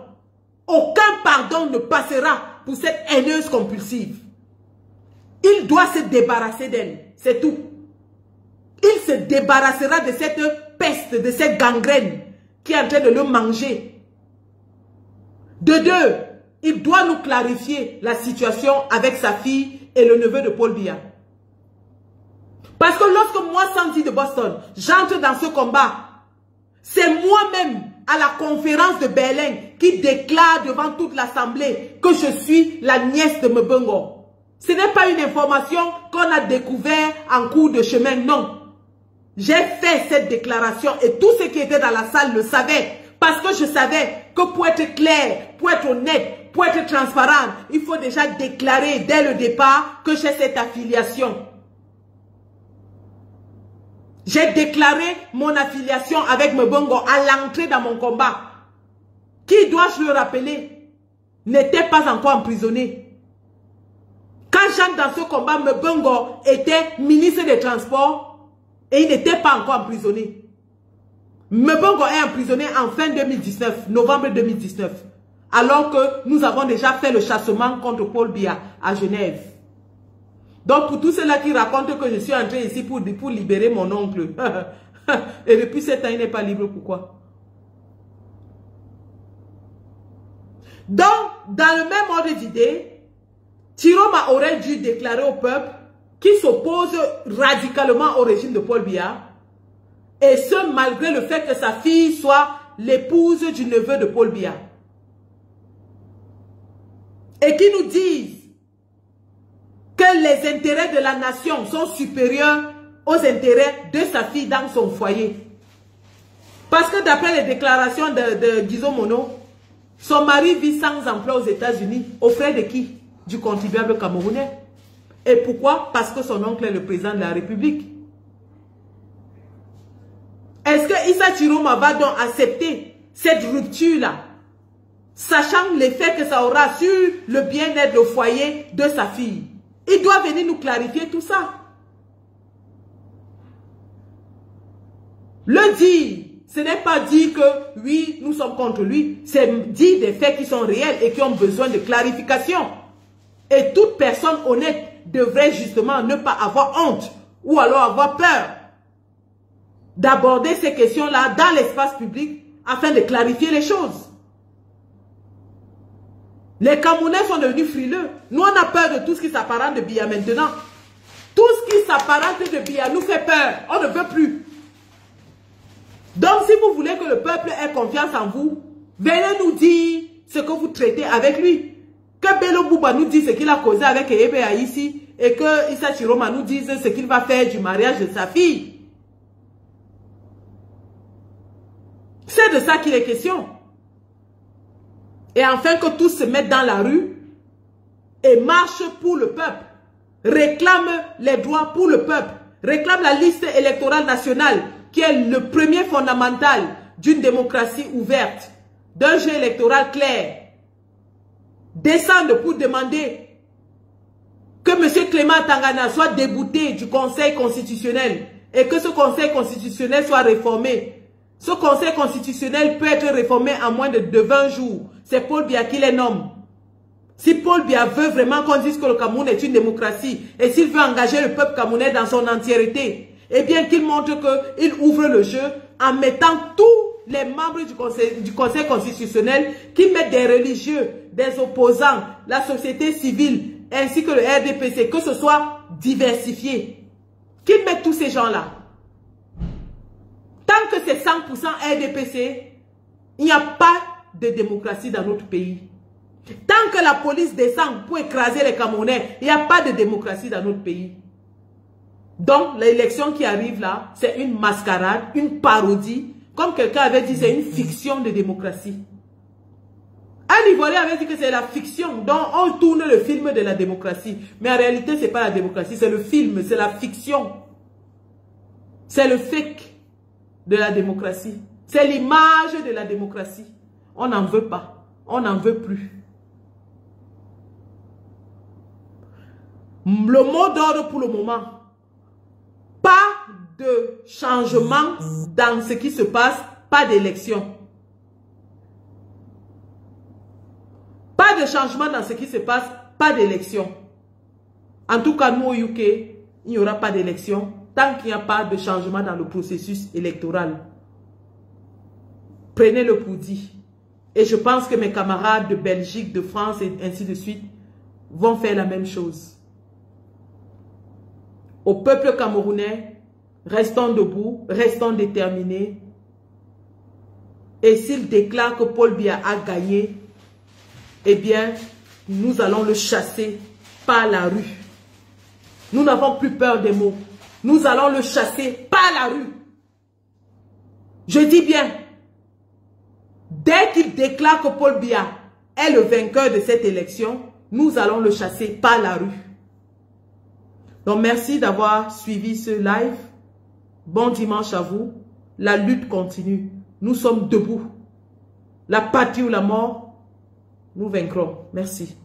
Aucun pardon ne passera pour cette haineuse compulsive. Il doit se débarrasser d'elle. C'est tout. Il se débarrassera de cette peste, de cette gangrène qui est en train de le manger. De deux, il doit nous clarifier la situation avec sa fille et le neveu de Paul Biya. Parce que lorsque moi, Sandy de Boston, j'entre dans ce combat, c'est moi-même à la conférence de Berlin qui déclare devant toute l'Assemblée que je suis la nièce de Mbongo. Ce n'est pas une information qu'on a découvert en cours de chemin, non. J'ai fait cette déclaration et tous ceux qui étaient dans la salle le savaient. Parce que je savais que pour être clair, pour être honnête, pour être transparent, il faut déjà déclarer dès le départ que j'ai cette affiliation. J'ai déclaré mon affiliation avec Mbongo à l'entrée dans mon combat. Qui, dois-je le rappeler, n'était pas encore emprisonné. Quand j'entre dans ce combat, Mbongo était ministre des Transports et il n'était pas encore emprisonné. Mbongo est emprisonné en fin 2019, novembre 2019, alors que nous avons déjà fait le chassement contre Paul Biya à Genève. Donc pour tous ceux-là qui racontent que je suis entré ici pour libérer mon oncle, et depuis 7 ans il n'est pas libre, pourquoi? Donc, dans le même ordre d'idée, Chiroma aurait dû déclarer au peuple qu'il s'oppose radicalement au régime de Paul Biya, et ce malgré le fait que sa fille soit l'épouse du neveu de Paul Biya. Et qui nous disent que les intérêts de la nation sont supérieurs aux intérêts de sa fille dans son foyer. Parce que d'après les déclarations de Guizot Mono, son mari vit sans emploi aux États-Unis. Aux frais de qui? Du contribuable camerounais. Et pourquoi? Parce que son oncle est le président de la République. Est-ce que Issa Chiroma va donc accepter cette rupture-là, sachant l'effet que ça aura sur le bien-être au foyer de sa fille? Il doit venir nous clarifier tout ça. Le dire, ce n'est pas dire que oui, nous sommes contre lui. C'est dire des faits qui sont réels et qui ont besoin de clarification. Et toute personne honnête devrait justement ne pas avoir honte ou alors avoir peur d'aborder ces questions-là dans l'espace public afin de clarifier les choses. Les Camerounais sont devenus frileux. Nous, on a peur de tout ce qui s'apparente de Biya maintenant. Tout ce qui s'apparente de Biya nous fait peur. On ne veut plus. Donc, si vous voulez que le peuple ait confiance en vous, venez nous dire ce que vous traitez avec lui. Que Bello Bouba nous dise ce qu'il a causé avec Ebea ici et que Issa Chiroma nous dise ce qu'il va faire du mariage de sa fille. C'est de ça qu'il est question. Et enfin que tous se mettent dans la rue et marchent pour le peuple. Réclament les droits pour le peuple. Réclament la liste électorale nationale qui est le premier fondamental d'une démocratie ouverte, d'un jeu électoral clair. Descendent pour demander que M. Clément Tangana soit débouté du Conseil constitutionnel et que ce Conseil constitutionnel soit réformé. Ce Conseil constitutionnel peut être réformé en moins de 20 jours. C'est Paul Biya qui les nomme. Si Paul Biya veut vraiment qu'on dise que le Cameroun est une démocratie et s'il veut engager le peuple camerounais dans son entièreté, eh bien qu'il montre qu'il ouvre le jeu en mettant tous les membres du Conseil constitutionnel qui mettent des religieux, des opposants, la société civile ainsi que le RDPC, que ce soit diversifié. Qu'ils mettent tous ces gens-là. Tant que c'est 100% RDPC, il n'y a pas de démocratie dans notre pays. Tant que la police descend pour écraser les Camerounais, il n'y a pas de démocratie dans notre pays. Donc, l'élection qui arrive là, c'est une mascarade, une parodie. Comme quelqu'un avait dit, c'est une fiction de démocratie. Un Ivoirien avait dit que c'est la fiction, donc on tourne le film de la démocratie. Mais en réalité, ce n'est pas la démocratie, c'est le film, c'est la fiction. C'est le fake de la démocratie. C'est l'image de la démocratie. On n'en veut pas. On n'en veut plus. Le mot d'ordre pour le moment. Pas de changement dans ce qui se passe. Pas d'élection. Pas de changement dans ce qui se passe. Pas d'élection. En tout cas, nous au UK, il n'y aura pas d'élection tant qu'il n'y a pas de changement dans le processus électoral. Prenez-le pour dit. Et je pense que mes camarades de Belgique, de France et ainsi de suite vont faire la même chose. Au peuple camerounais, restons debout, restons déterminés. Et s'il déclare que Paul Biya a gagné, eh bien, nous allons le chasser par la rue. Nous n'avons plus peur des mots. Nous allons le chasser par la rue. Je dis bien, dès qu'il déclare que Paul Biya est le vainqueur de cette élection, nous allons le chasser par la rue. Donc, merci d'avoir suivi ce live. Bon dimanche à vous. La lutte continue. Nous sommes debout. La patrie ou la mort, nous vaincrons. Merci.